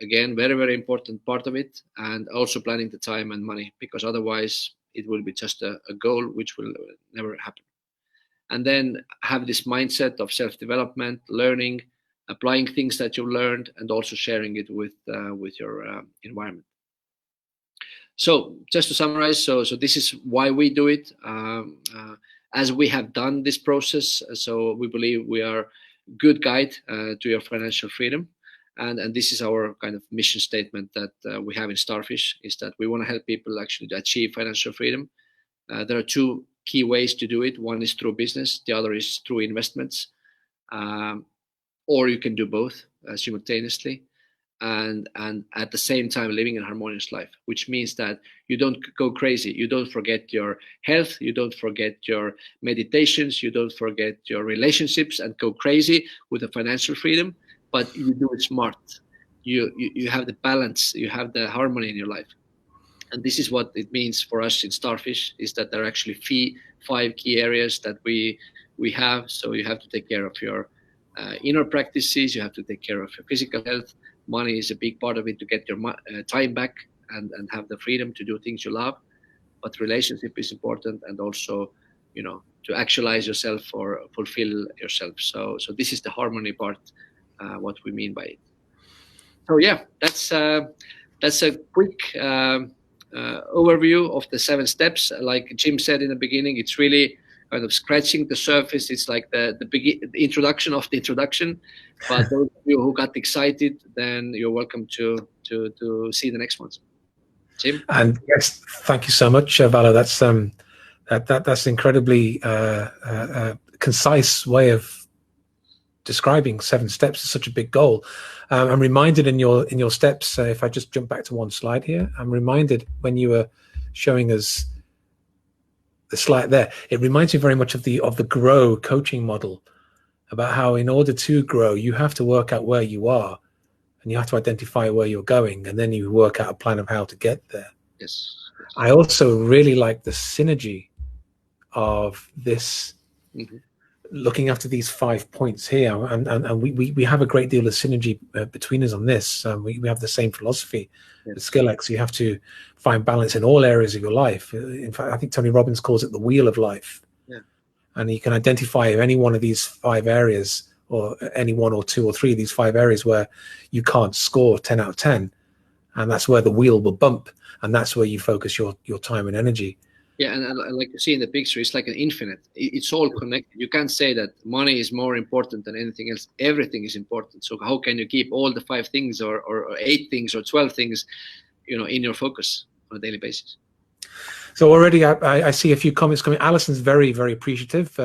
again, very, very important part of it, and also planning the time and money, because otherwise it will be just a goal which will never happen. And then have this mindset of self-development, learning, applying things that you've learned, and also sharing it with your environment. So just to summarize, so this is why we do it. As we have done this process, so we believe we are a good guide to your financial freedom. And this is our kind of mission statement that we have in Starfish, is that we want to help people actually to achieve financial freedom. There are 2 key ways to do it. One is through business, the other is through investments, or you can do both simultaneously, and at the same time living a harmonious life, which means that you don't go crazy, you don't forget your health, you don't forget your meditations, you don't forget your relationships and go crazy with the financial freedom, but you do it smart. You have the balance, you have the harmony in your life. And this is what it means for us in Starfish, is that there are actually 5 key areas that we have. So you have to take care of your inner practices, you have to take care of your physical health. Money is a big part of it, to get your time back and have the freedom to do things you love. But relationship is important, and also, to actualize yourself or fulfill yourself. So this is the harmony part, what we mean by it. So yeah, that's a quick overview of the 7 steps. Like Jim said in the beginning, it's really kind of scratching the surface. It's like the introduction of the introduction. But those of you who got excited, then you're welcome to see the next ones. Jim? And yes, thank you so much, Vallo. That's incredibly concise way of describing 7 steps. Is such a big goal. I'm reminded in your steps, if I just jump back to one slide here, I'm reminded when you were showing us the slide there, it reminds me very much of the grow coaching model, about how in order to grow, you have to work out where you are, and you have to identify where you're going, and then you work out a plan of how to get there. Yes. I also really like the synergy of this, looking after these 5 points here, and we have a great deal of synergy between us on this. We have the same philosophy at Skillex. You have to find balance in all areas of your life. In fact, I think Tony Robbins calls it the wheel of life. Yeah. And you can identify any one of these 5 areas, or any 1 or 2 or 3 of these 5 areas where you can't score 10 out of 10, and that's where the wheel will bump, and that's where you focus your time and energy. Yeah, and like you see in the picture, it's like an infinite. It's all connected. You can't say that money is more important than anything else. Everything is important. So how can you keep all the 5 things or 8 things or 12 things, in your focus on a daily basis? So already I see a few comments coming. Alison's very, very appreciative.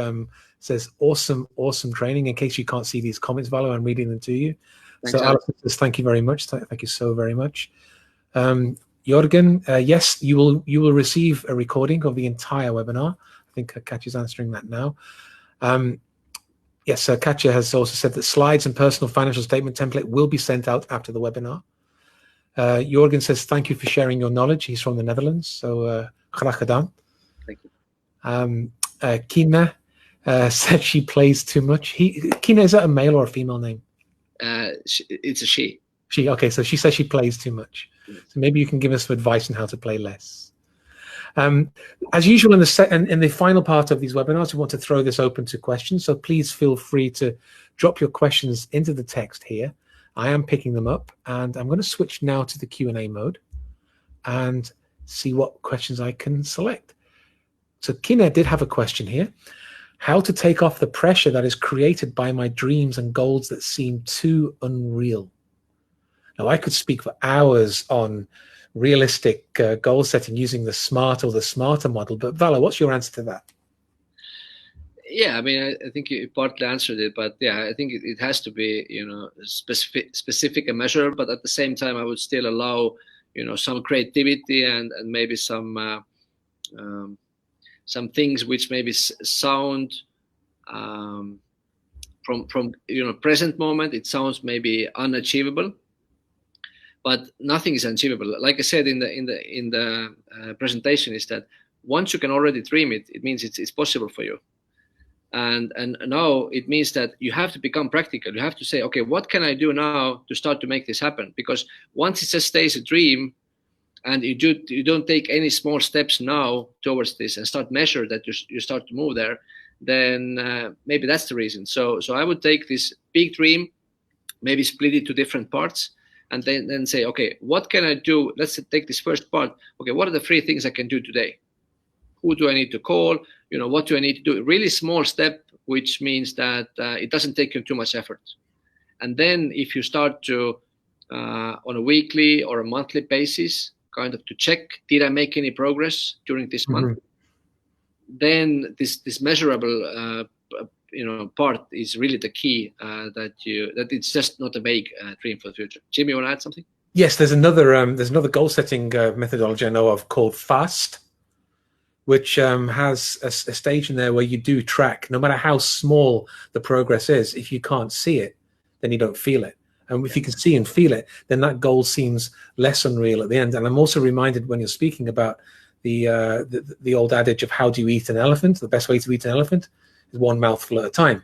Says awesome training. In case you can't see these comments, Vallo, I'm reading them to you. Thanks, so Alison says thank you very much. Thank you so very much. Jorgen, yes, you will receive a recording of the entire webinar. I think Katja's answering that now. Yes, Katja has also said that slides and personal financial statement template will be sent out after the webinar. Jorgen says thank you for sharing your knowledge. He's from the Netherlands, so graag gedaan. Thank you. Kina said she plays too much. Kina, is that a male or a female name? It's a she. She, okay, so she says she plays too much. So maybe you can give us some advice on how to play less. As usual, in the final part of these webinars, we want to throw this open to questions. So please feel free to drop your questions into the text here. I am picking them up, and I'm going to switch now to the Q&A mode and see what questions I can select. So Kine did have a question here. How to take off the pressure that is created by my dreams and goals that seem too unreal? Now, I could speak for hours on realistic goal setting using the SMART or the SMARTer model, but Vallo, what's your answer to that? Yeah, I mean, I think you partly answered it, but yeah, I think it has to be, specific and measurable, but at the same time, I would still allow, some creativity and maybe some things which maybe sound from present moment, it sounds maybe unachievable, but nothing is unachievable. Like I said in the presentation, is that once you can already dream it, it means it's possible for you. And now it means that you have to become practical. You have to say, okay, what can I do now to start to make this happen? Because once it just stays a dream, and you don't take any small steps now towards this and start measure that you start to move there, then maybe that's the reason. So I would take this big dream, maybe split it to different parts, and then say, okay, what can I do? Let's take this first part. Okay, what are the 3 things I can do today? Who do I need to call? What do I need to do? A really small step, which means that it doesn't take you too much effort. And then if you start to, on a weekly or a monthly basis, kind of to check, did I make any progress during this month? Then this measurable, part is really the key, that it's just not a vague dream for the future. Jim, you want to add something? Yes, there's another goal setting methodology I know of called FAST, which has a stage in there where you do track, no matter how small the progress is. If you can't see it, then you don't feel it. And if you can see and feel it, then that goal seems less unreal at the end. And I'm also reminded when you're speaking about the old adage of how do you eat an elephant? The best way to eat an elephant is one mouthful at a time.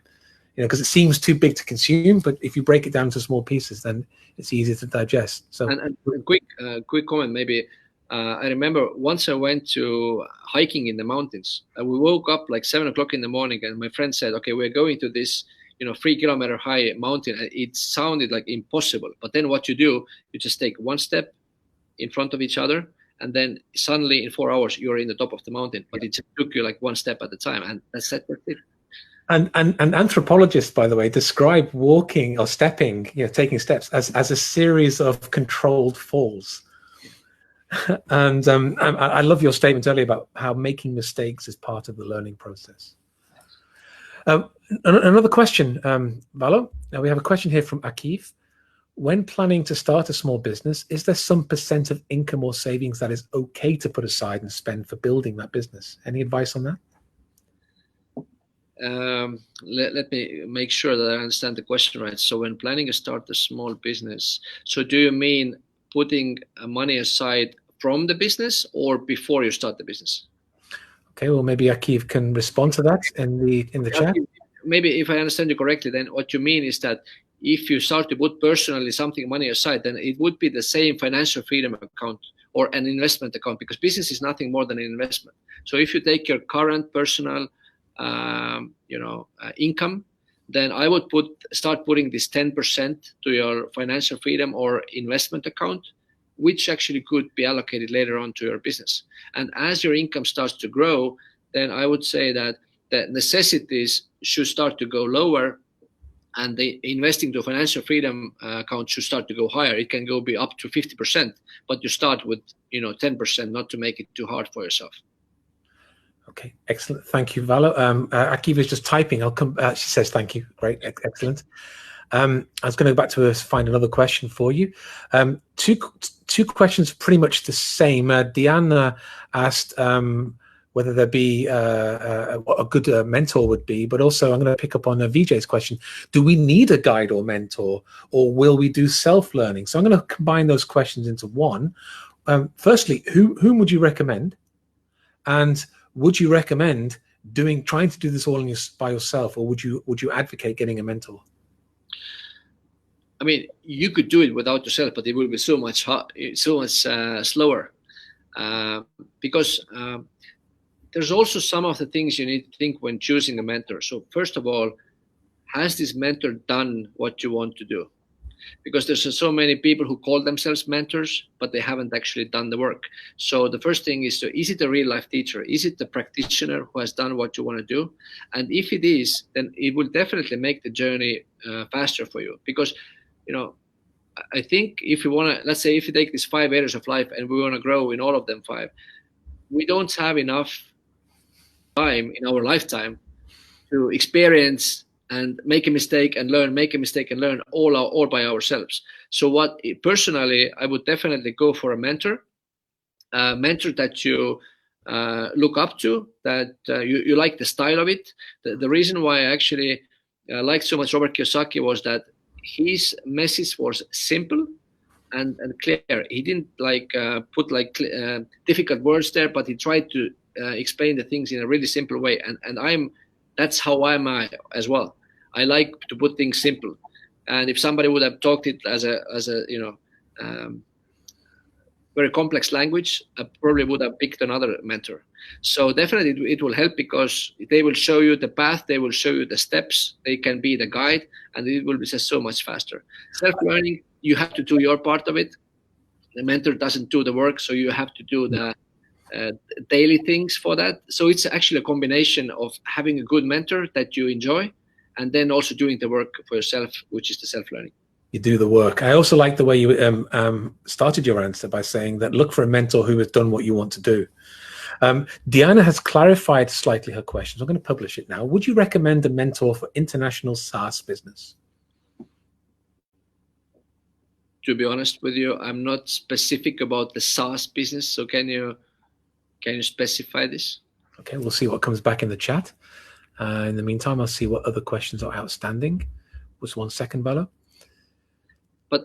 Because it seems too big to consume, but if you break it down to small pieces, then it's easier to digest. So, and quick comment maybe. I remember once I went to hiking in the mountains. We woke up like 7 o'clock in the morning, and my friend said, "Okay, we're going to this, 3-kilometer high mountain." It sounded like impossible, but then what you do, you just take one step in front of each other, and then suddenly in 4 hours you're in the top of the mountain. But it just took you like one step at a time, and that's it. And anthropologists, by the way, describe walking or stepping, taking steps as a series of controlled falls. And I love your statement earlier about how making mistakes is part of the learning process. Another question, Vallo. We have a question here from Akif. When planning to start a small business, is there some % of income or savings that is okay to put aside and spend for building that business? Any advice on that? Let me make sure that I understand the question right. So when planning to start a small business, so do you mean putting money aside from the business or before you start the business? Okay, well, maybe Akif can respond to that in the chat. Maybe if I understand you correctly, then what you mean is that if you start to put personally something money aside, then it would be the same financial freedom account or an investment account, because business is nothing more than an investment. So if you take your current personal income, then I would start putting this 10% to your financial freedom or investment account, which actually could be allocated later on to your business. And as your income starts to grow, then I would say that the necessities should start to go lower, and the investing to financial freedom account should start to go higher. It can be up to 50%, but you start with 10%, not to make it too hard for yourself. Okay, excellent. Thank you, Vallo. Akiva is just typing. I'll come. She says thank you. Great, excellent. I was going to go back to find another question for you. Two questions, pretty much the same. Diana asked whether there be what a good mentor would be, but also I'm going to pick up on Vijay's question. Do we need a guide or mentor, or will we do self-learning? So I'm going to combine those questions into one. Firstly, whom would you recommend? And would you recommend trying to do this all by yourself, or would you advocate getting a mentor? I mean, you could do it without yourself, but it will be so much slower, because there's also some of the things you need to think when choosing a mentor. So first of all, has this mentor done what you want to do? because there's so many people who call themselves mentors, but they haven't actually done the work. So the first thing is is it a real life teacher? Is it the practitioner who has done what you want to do? And if it is, then it will definitely make the journey faster for you. Because, I think if you want to, let's say if you take these 5 areas of life and we want to grow in all of them 5, we don't have enough time in our lifetime to experience and make a mistake and learn, make a mistake and learn all by ourselves. So personally, I would definitely go for a mentor that you look up to, that you like the style of it. The reason why I actually liked so much Robert Kiyosaki was that his message was simple and clear. He didn't put difficult words there, but he tried to explain the things in a really simple way. And that's how I'm as well. I like to put things simple. And if somebody would have talked it as a very complex language, I probably would have picked another mentor. So definitely it will help, because they will show you the path, they will show you the steps, they can be the guide, and it will be just so much faster. Self-learning, you have to do your part of it. The mentor doesn't do the work, so you have to do the daily things for that. So it's actually a combination of having a good mentor that you enjoy, and then also doing the work for yourself, which is the self-learning. You do the work. I also like the way you started your answer by saying that look for a mentor who has done what you want to do. Diana has clarified slightly her questions. I'm going to publish it now. Would you recommend a mentor for international SaaS business? To be honest with you, I'm not specific about the SaaS business. So can you specify this? Okay, we'll see what comes back in the chat. In the meantime, I'll see what other questions are outstanding. Just 1 second, Vallo. But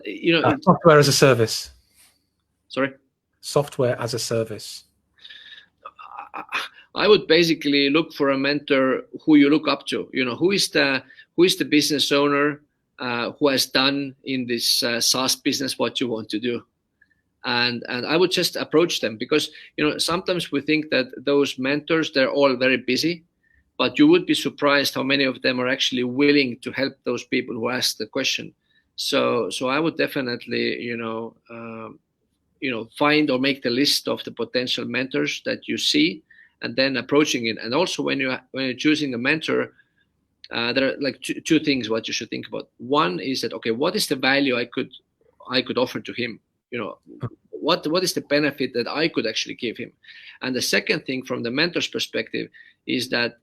software as a service. Sorry? Software as a service. I would basically look for a mentor who you look up to. Who is the business owner who has done in this SaaS business what you want to do, and I would just approach them, because sometimes we think that those mentors, they're all very busy, but you would be surprised how many of them are actually willing to help those people who ask the question. So I would definitely find or make the list of the potential mentors that you see, and then approaching it. And also when you're choosing a mentor, there are two things what you should think about. One is that, okay, what is the value I could offer to him? What is the benefit that I could actually give him? And the second thing from the mentor's perspective is that,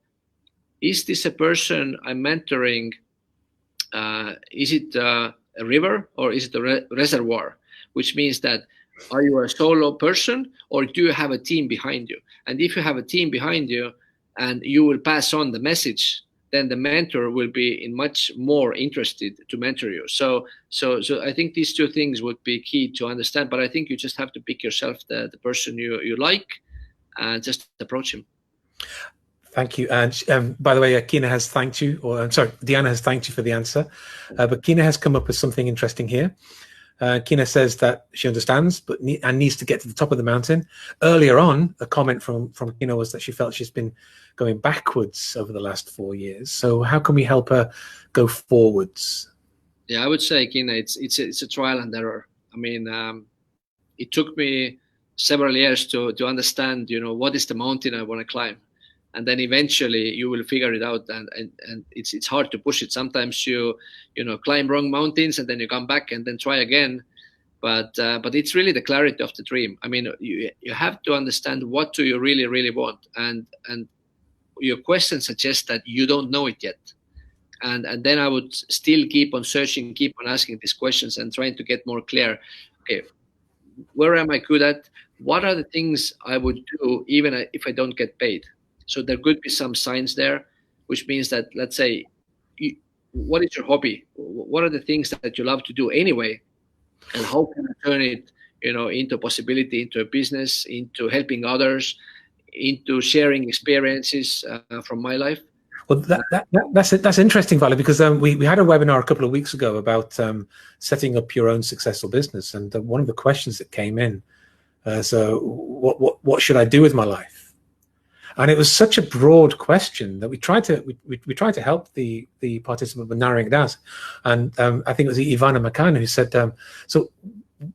is this a person I'm mentoring? Is it a river or is it a reservoir? Which means that, are you a solo person or do you have a team behind you? And if you have a team behind you and you will pass on the message, then the mentor will be much more interested to mentor you. So I think these two things would be key to understand. But I think you just have to pick yourself the person you like and just approach him. Thank you. And by the way, Kina has thanked you, or I'm sorry, Diana has thanked you for the answer. But Kina has come up with something interesting here. Kina says that she understands, but needs to get to the top of the mountain. Earlier on, a comment from Kina was that she felt she's been going backwards over the last 4 years. So how can we help her go forwards? Yeah, I would say, Kina, it's a trial and error. I mean, it took me several years to understand, what is the mountain I want to climb. And then eventually you will figure it out, and it's hard to push it. Sometimes you climb wrong mountains and then you come back and then try again. But it's really the clarity of the dream. I mean, you have to understand what do you really, really want, and your question suggests that you don't know it yet. And then I would still keep on searching, keep on asking these questions and trying to get more clear. Okay, where am I good at? What are the things I would do even if I don't get paid? So there could be some signs there, which means that, let's say, what is your hobby? What are the things that you love to do anyway? And how can I turn it, into a possibility, into a business, into helping others, into sharing experiences from my life? Well, that's interesting, Vallo, because we had a webinar a couple of weeks ago about setting up your own successful business, and one of the questions that came in, so what should I do with my life? And it was such a broad question that we tried to help the participant with narrowing it down. And I think it was Ivana McCann who said, so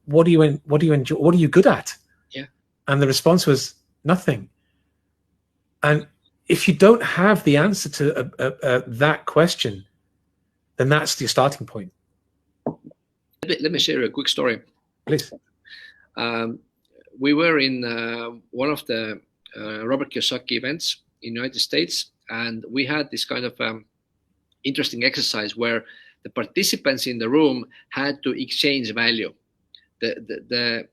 what do you enjoy? What are you good at? Yeah. And the response was nothing. And if you don't have the answer to that question, then that's your starting point. Let me share a quick story. Please. We were in one of the Robert Kiyosaki events in the United States, and we had this kind of interesting exercise where the participants in the room had to exchange value. The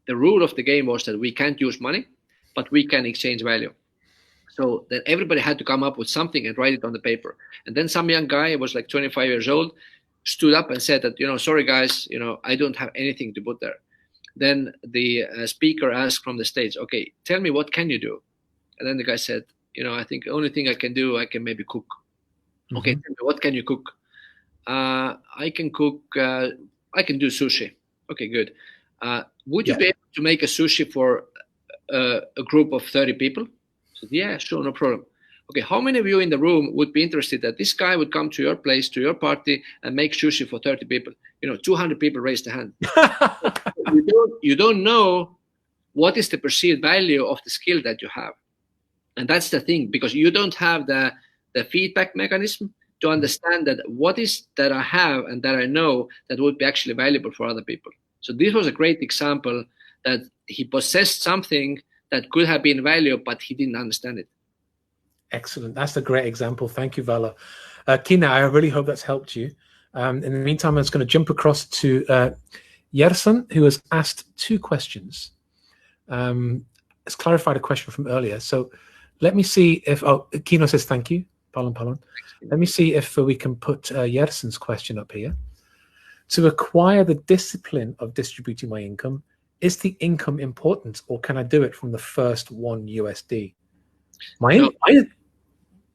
rule of the game was that we can't use money, but we can exchange value. So then everybody had to come up with something and write it on the paper. And then some young guy, was like 25 years old, stood up and said that, sorry guys, I don't have anything to put there. Then the speaker asked from the stage, okay, tell me, what can you do? And then the guy said, I think the only thing I can do, I can maybe cook. Mm-hmm. Okay, tell me, what can you cook? I can cook, I can do sushi. Okay, good. Would you be able to make a sushi for a group of 30 people? I said, yeah, sure, no problem. Okay, how many of you in the room would be interested that this guy would come to your place, to your party, and make sushi for 30 people? 200 people raised their hand. You don't know what is the perceived value of the skill that you have. And that's the thing, because you don't have the feedback mechanism to understand that what is that I have and that I know that would be actually valuable for other people. So this was a great example that he possessed something that could have been valuable, but he didn't understand it. Excellent. That's a great example. Thank you, Vallo. Kina, I really hope that's helped you. In the meantime, I'm just going to jump across to Yerson, who has asked 2 questions. It's clarified a question from earlier. So let me see if, Kino says thank you. Palon. Let me see if we can put Yerson's question up here. To acquire the discipline of distributing my income, is the income important, or can I do it from the first $1 USD?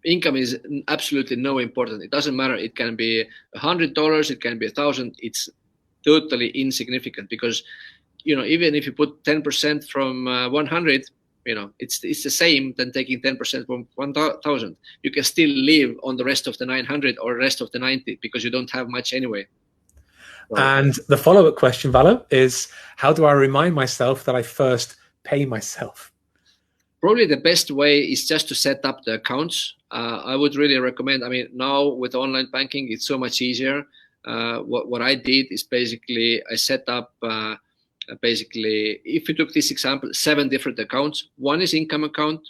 Income is absolutely no important. It doesn't matter. It can be $100. It can be $1,000. It's totally insignificant, because, even if you put 10% from 100, it's the same than taking 10% from 1,000. You can still live on the rest of the 900 or rest of the 90 because you don't have much anyway. And the follow-up question, Vallo, is how do I remind myself that I first pay myself? Probably the best way is just to set up the accounts. I would really recommend, now with online banking, it's so much easier. What I did is basically I set up, if you took this example, 7 different accounts. One is income account.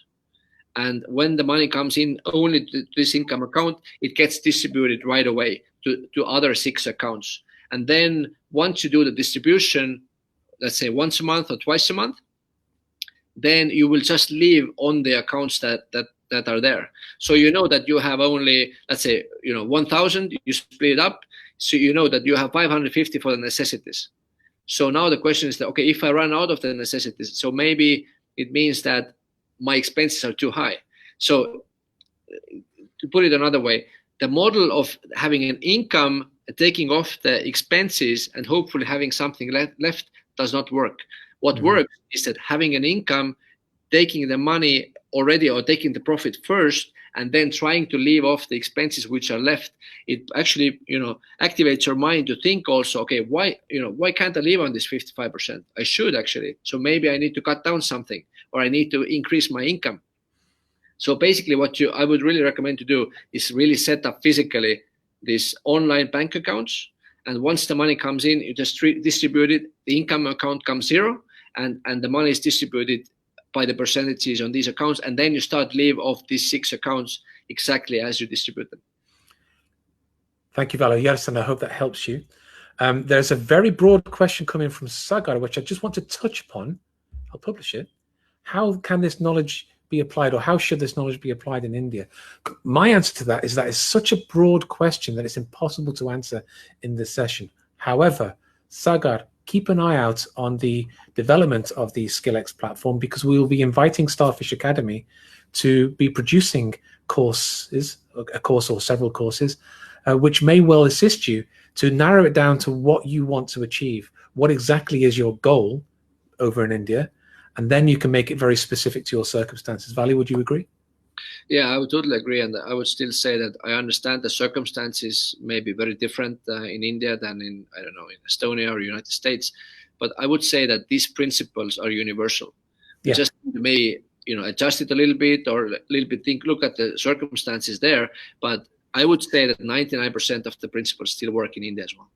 And when the money comes in only to this income account, it gets distributed right away to other 6 accounts. And then once you do the distribution, let's say once a month or twice a month, then you will just leave on the accounts that are there. So you know that you have only, let's say, 1,000, you split it up. So you know that you have 550 for the necessities. So now the question is that, okay, if I run out of the necessities, so maybe it means that my expenses are too high. So to put it another way, the model of having an income, taking off the expenses, and hopefully having something left does not work. What works is that having an income, taking the money already or taking the profit first, and then trying to leave off the expenses which are left. It actually, activates your mind to think also, okay, why can't I live on this 55%? I should actually. So maybe I need to cut down something, or I need to increase my income. So basically what I would really recommend to do is really set up physically these online bank accounts. And once the money comes in, you just distribute it. The income account comes 0, and the money is distributed by the percentages on these accounts. And then you start live off these 6 accounts exactly as you distribute them. Thank you, Vallo. Yes, and I hope that helps you. There's a very broad question coming from Sagar, which I just want to touch upon. I'll publish it. How can this knowledge be applied, or how should this knowledge be applied in India? My answer to that is such a broad question that it's impossible to answer in this session. However, Sagar, keep an eye out on the development of the Skillex platform, because we will be inviting Starfish Academy to be producing courses, a course or several courses, which may well assist you to narrow it down to what you want to achieve. What exactly is your goal over in India? and then you can make it very specific to your circumstances. Vallo, would you agree? Yeah, I would totally agree, and I would still say that I understand the circumstances may be very different in India than in, I don't know, in Estonia or United States, but I would say that these principles are universal. Yeah. Just may, you know, adjust it a little bit or a little bit look at the circumstances there, but I would say that 99% of the principles still work in India as well.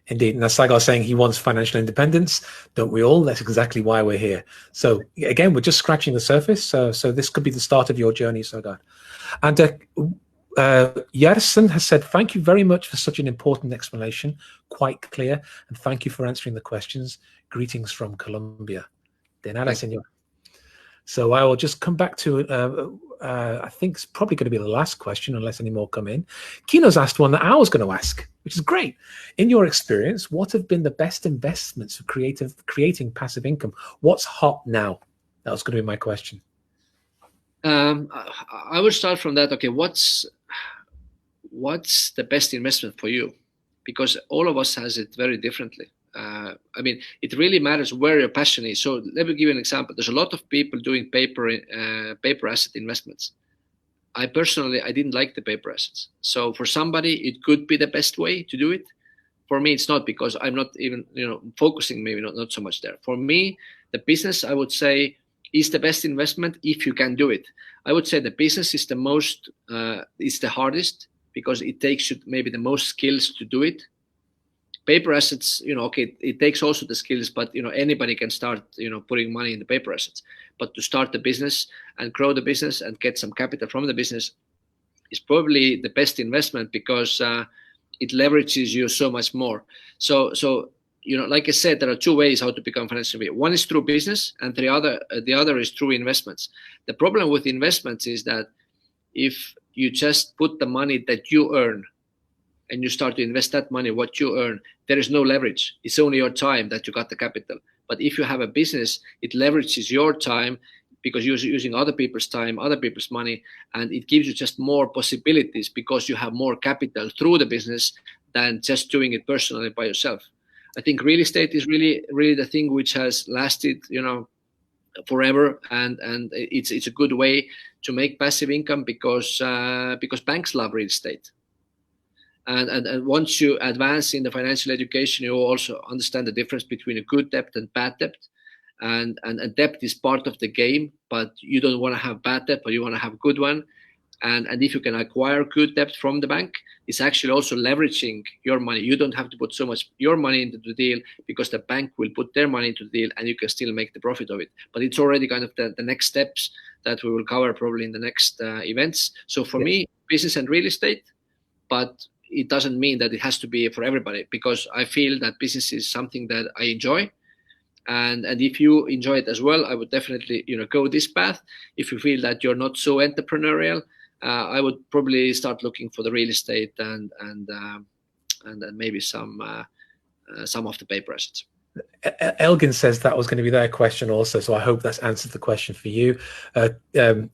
Indeed, and that's like I was saying, he wants financial independence, don't we all? That's exactly why we're here. So again, we're just scratching the surface. So this could be the start of your journey, Sogard. And Yersin has said, thank you very much for such an important explanation, quite clear, and thank you for answering the questions. Greetings from Colombia. De nada, señor. So I will just come back to, I think it's probably going to be the last question, unless any more come in. Kino's asked one that I was going to ask, which is great. In your experience, what have been the best investments for creating passive income? What's hot now? That was going to be my question. I would start from that. Okay, what's the best investment for you? Because all of us has it very differently. I mean, it really matters where your passion is. So let me give you an example. There's a lot of people doing paper asset investments. I personally, I didn't like the paper assets. So for somebody, it could be the best way to do it. For me, it's not, because I'm not even, you know, focusing maybe not so much there. For me, the business, I would say, is the best investment if you can do it. I would say the business is the most, is the hardest, because it takes you maybe the most skills to do it. Paper assets, you know, okay, it takes also the skills, but, you know, anybody can start, you know, putting money in the paper assets. But to start the business and grow the business and get some capital from the business is probably the best investment, because it leverages you so much more. So you know, like I said, there are two ways how to become financially independent. One is through business, and the other is through investments. The problem with investments is that if you just put the money that you earn and you start to invest that money, what you earn, there is no leverage. It's only your time that you got the capital. But if you have a business, it leverages your time, because you're using other people's time, other people's money, and it gives you just more possibilities, because you have more capital through the business than just doing it personally by yourself. I think real estate is really the thing which has lasted, you know, forever, and it's a good way to make passive income, because banks love real estate. And once you advance in the financial education, you also understand the difference between a good debt and bad debt. And debt is part of the game, but you don't want to have bad debt, but you want to have good one. And if you can acquire good debt from the bank, it's actually also leveraging your money. You don't have to put so much your money into the deal, because the bank will put their money into the deal, and you can still make the profit of it. But it's already kind of the next steps that we will cover probably in the next events. So for me, business and real estate, but it doesn't mean that it has to be for everybody, because I feel that business is something that I enjoy. And if you enjoy it as well, I would definitely, you know, go this path. If you feel that you're not so entrepreneurial, I would probably start looking for the real estate and then maybe some of the paper assets. Elgin says that was going to be their question also, so I hope that's answered the question for you.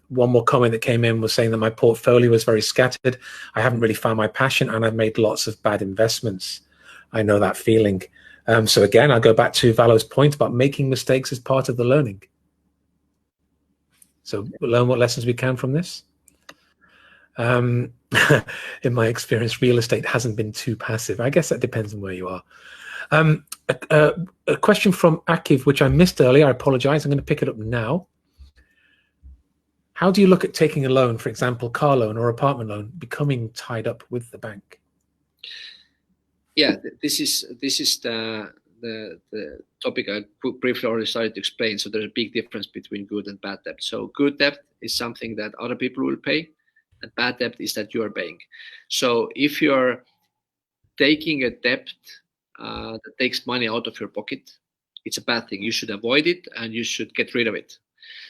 One more comment that came in was saying that my portfolio was very scattered. I haven't really found my passion, and I've made lots of bad investments. I know that feeling. So again, I'll go back to Vallo's point about making mistakes as part of the learning. So we'll learn what lessons we can from this. In my experience, real estate hasn't been too passive. I guess that depends on where you are. A question from Akiv, which I missed earlier. I apologize. I'm going to pick it up now. How do you look at taking a loan, for example, car loan or apartment loan, becoming tied up with the bank? Yeah, this is the topic I briefly already started to explain. So there's a big difference between good and bad debt. So good debt is something that other people will pay, and bad debt is that you are paying. So if you're taking a debt that takes money out of your pocket, it's a bad thing. You should avoid it, and you should get rid of it.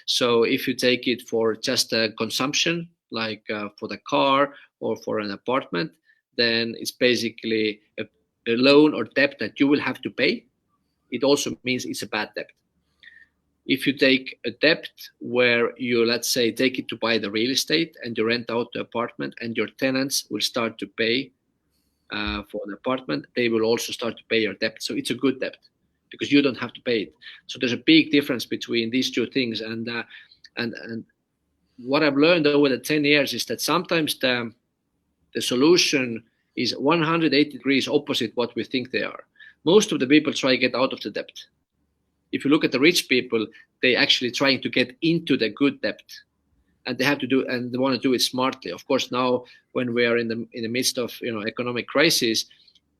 So if you take it for just a consumption, like for the car or for an apartment, then it's basically a loan or debt that you will have to pay. It also means it's a bad debt. If you take a debt where you, let's say, take it to buy the real estate and you rent out the apartment, and your tenants will start to pay for an apartment, they will also start to pay your debt. So it's a good debt. because you don't have to pay it. So there's a big difference between these two things. And what I've learned over the 10 years is that sometimes the solution is 180 degrees opposite what we think they are. Most of the people try to get out of the debt. If you look at the rich people, they actually trying to get into the good debt, and they have to do, and they want to do it smartly. Of course, now when we are in the midst of economic crisis,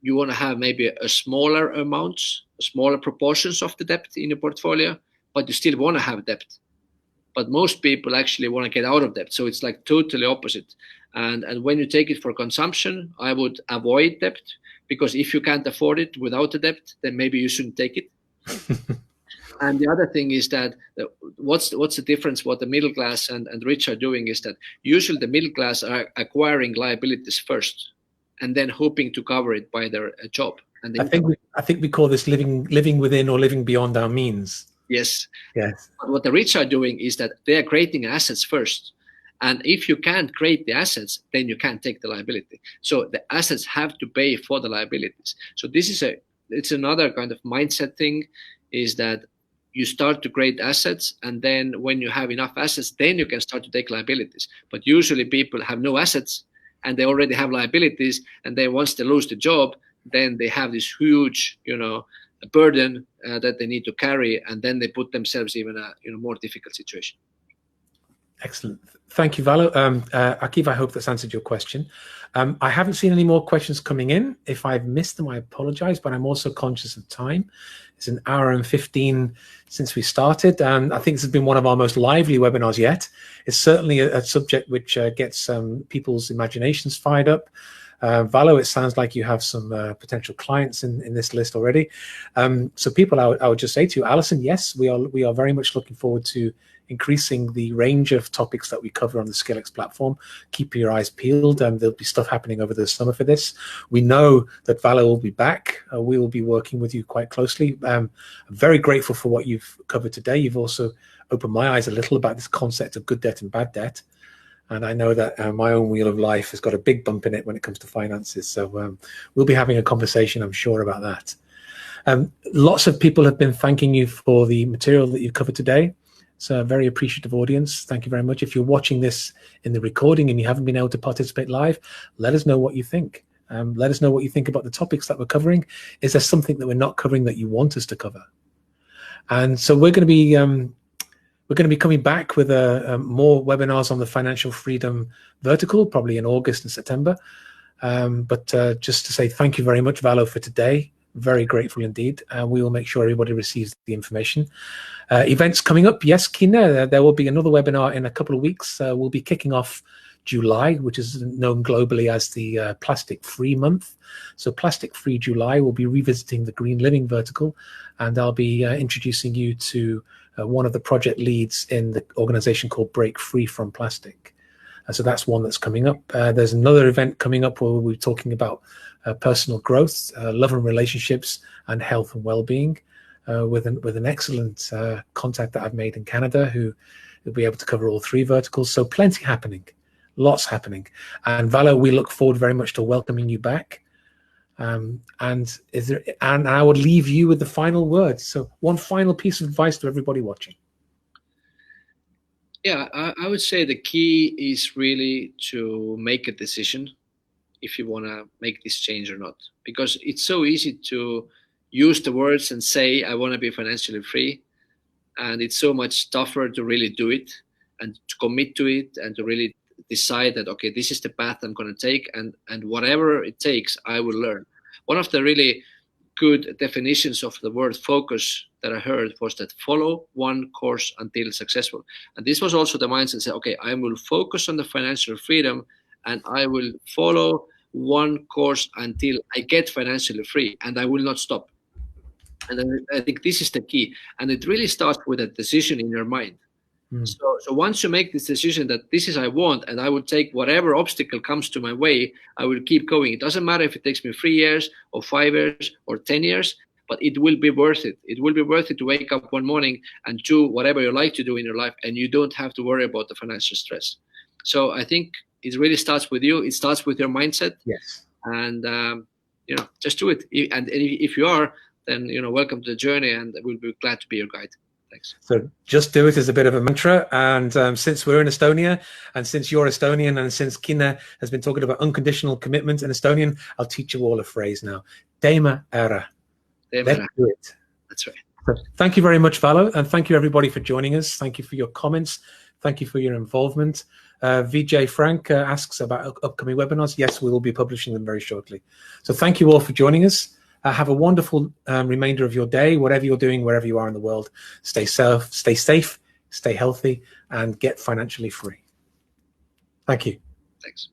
you want to have maybe a smaller amounts, smaller proportions of the debt in your portfolio, but you still want to have debt. But most people actually want to get out of debt, so it's like totally opposite. And when you take it for consumption, I would avoid debt, because if you can't afford it without the debt, then maybe you shouldn't take it. And the other thing is that what's the difference? What the middle class and rich are doing is that usually the middle class are acquiring liabilities first, and then hoping to cover it by their job. And I think we call this living within or living beyond our means. Yes. Yes. But what the rich are doing is that they are creating assets first. And if you can't create the assets, then you can't take the liability. So the assets have to pay for the liabilities. So this is it's another kind of mindset thing, is that you start to create assets, and then when you have enough assets, then you can start to take liabilities. But usually people have no assets and they already have liabilities, and then once they lose the job, then they have this huge, burden that they need to carry, and then they put themselves even in a more difficult situation. Excellent. Thank you, Vallo. Akiva, I hope that's answered your question. I haven't seen any more questions coming in. If I've missed them, I apologize, but I'm also conscious of time. It's an hour and 15 since we started, and I think this has been one of our most lively webinars yet. It's certainly a subject which gets people's imaginations fired up. Vallo, it sounds like you have some potential clients in this list already. So people, I would just say to you, Alison, yes, we are very much looking forward to increasing the range of topics that we cover on the Skillex platform. Keep your eyes peeled. There'll be stuff happening over the summer for this. We know that Vallo will be back. We will be working with you quite closely. I'm very grateful for what you've covered today. You've also opened my eyes a little about this concept of good debt and bad debt. And I know that my own wheel of life has got a big bump in it when it comes to finances. So we'll be having a conversation, I'm sure, about that. Lots of people have been thanking you for the material that you've covered today. It's a very appreciative audience. Thank you very much. If you're watching this in the recording and you haven't been able to participate live, let us know what you think. Let us know what you think about the topics that we're covering. Is there something that we're not covering that you want us to cover? And so we're going to be coming back with more webinars on the financial freedom vertical, probably in August and September. But just to say thank you very much, Vallo, for today. Very grateful indeed. We will make sure everybody receives the information. Events coming up. Yes, Kina, there will be another webinar in a couple of weeks. We'll be kicking off July, which is known globally as the Plastic Free Month. So Plastic Free July, we'll be revisiting the green living vertical, and I'll be introducing you to one of the project leads in the organization called Break Free from Plastic. So that's one that's coming up. There's another event coming up where we'll be talking about personal growth, love and relationships, and health and well-being with an excellent contact that I've made in Canada who will be able to cover all three verticals. So plenty happening, lots happening. And Vallo, we look forward very much to welcoming you back. And I would leave you with the final words. So one final piece of advice to everybody watching. Yeah, I would say the key is really to make a decision if you want to make this change or not, because it's so easy to use the words and say, I want to be financially free. And it's so much tougher to really do it and to commit to it and to really decide that, okay, this is the path I'm going to take, and whatever it takes, I will learn. One of the really good definitions of the word focus that I heard was that follow one course until successful. And this was also the mindset, say, okay, I will focus on the financial freedom and I will follow one course until I get financially free, and I will not stop. And I think this is the key. And it really starts with a decision in your mind. So once you make this decision that this is I want, and I will take whatever obstacle comes to my way, I will keep going. It doesn't matter if it takes me 3 years or 5 years or 10 years, but it will be worth it. It will be worth it to wake up one morning and do whatever you like to do in your life, and you don't have to worry about the financial stress. So I think it really starts with you. It starts with your mindset. Yes. And, just do it. And if you are, then welcome to the journey, and we'll be glad to be your guide. Thanks. So just do it as a bit of a mantra. And since we're in Estonia, and since you're Estonian, and since Kina has been talking about unconditional commitment in Estonian, I'll teach you all a phrase now. Teeme ära. Let's do it. That's right. So thank you very much, Vallo. And thank you, everybody, for joining us. Thank you for your comments. Thank you for your involvement. VJ Frank asks about upcoming webinars. Yes, we will be publishing them very shortly. So thank you all for joining us. Have a wonderful remainder of your day, whatever you're doing, wherever you are in the world. Stay safe, stay healthy, and get financially free. Thank you. Thanks.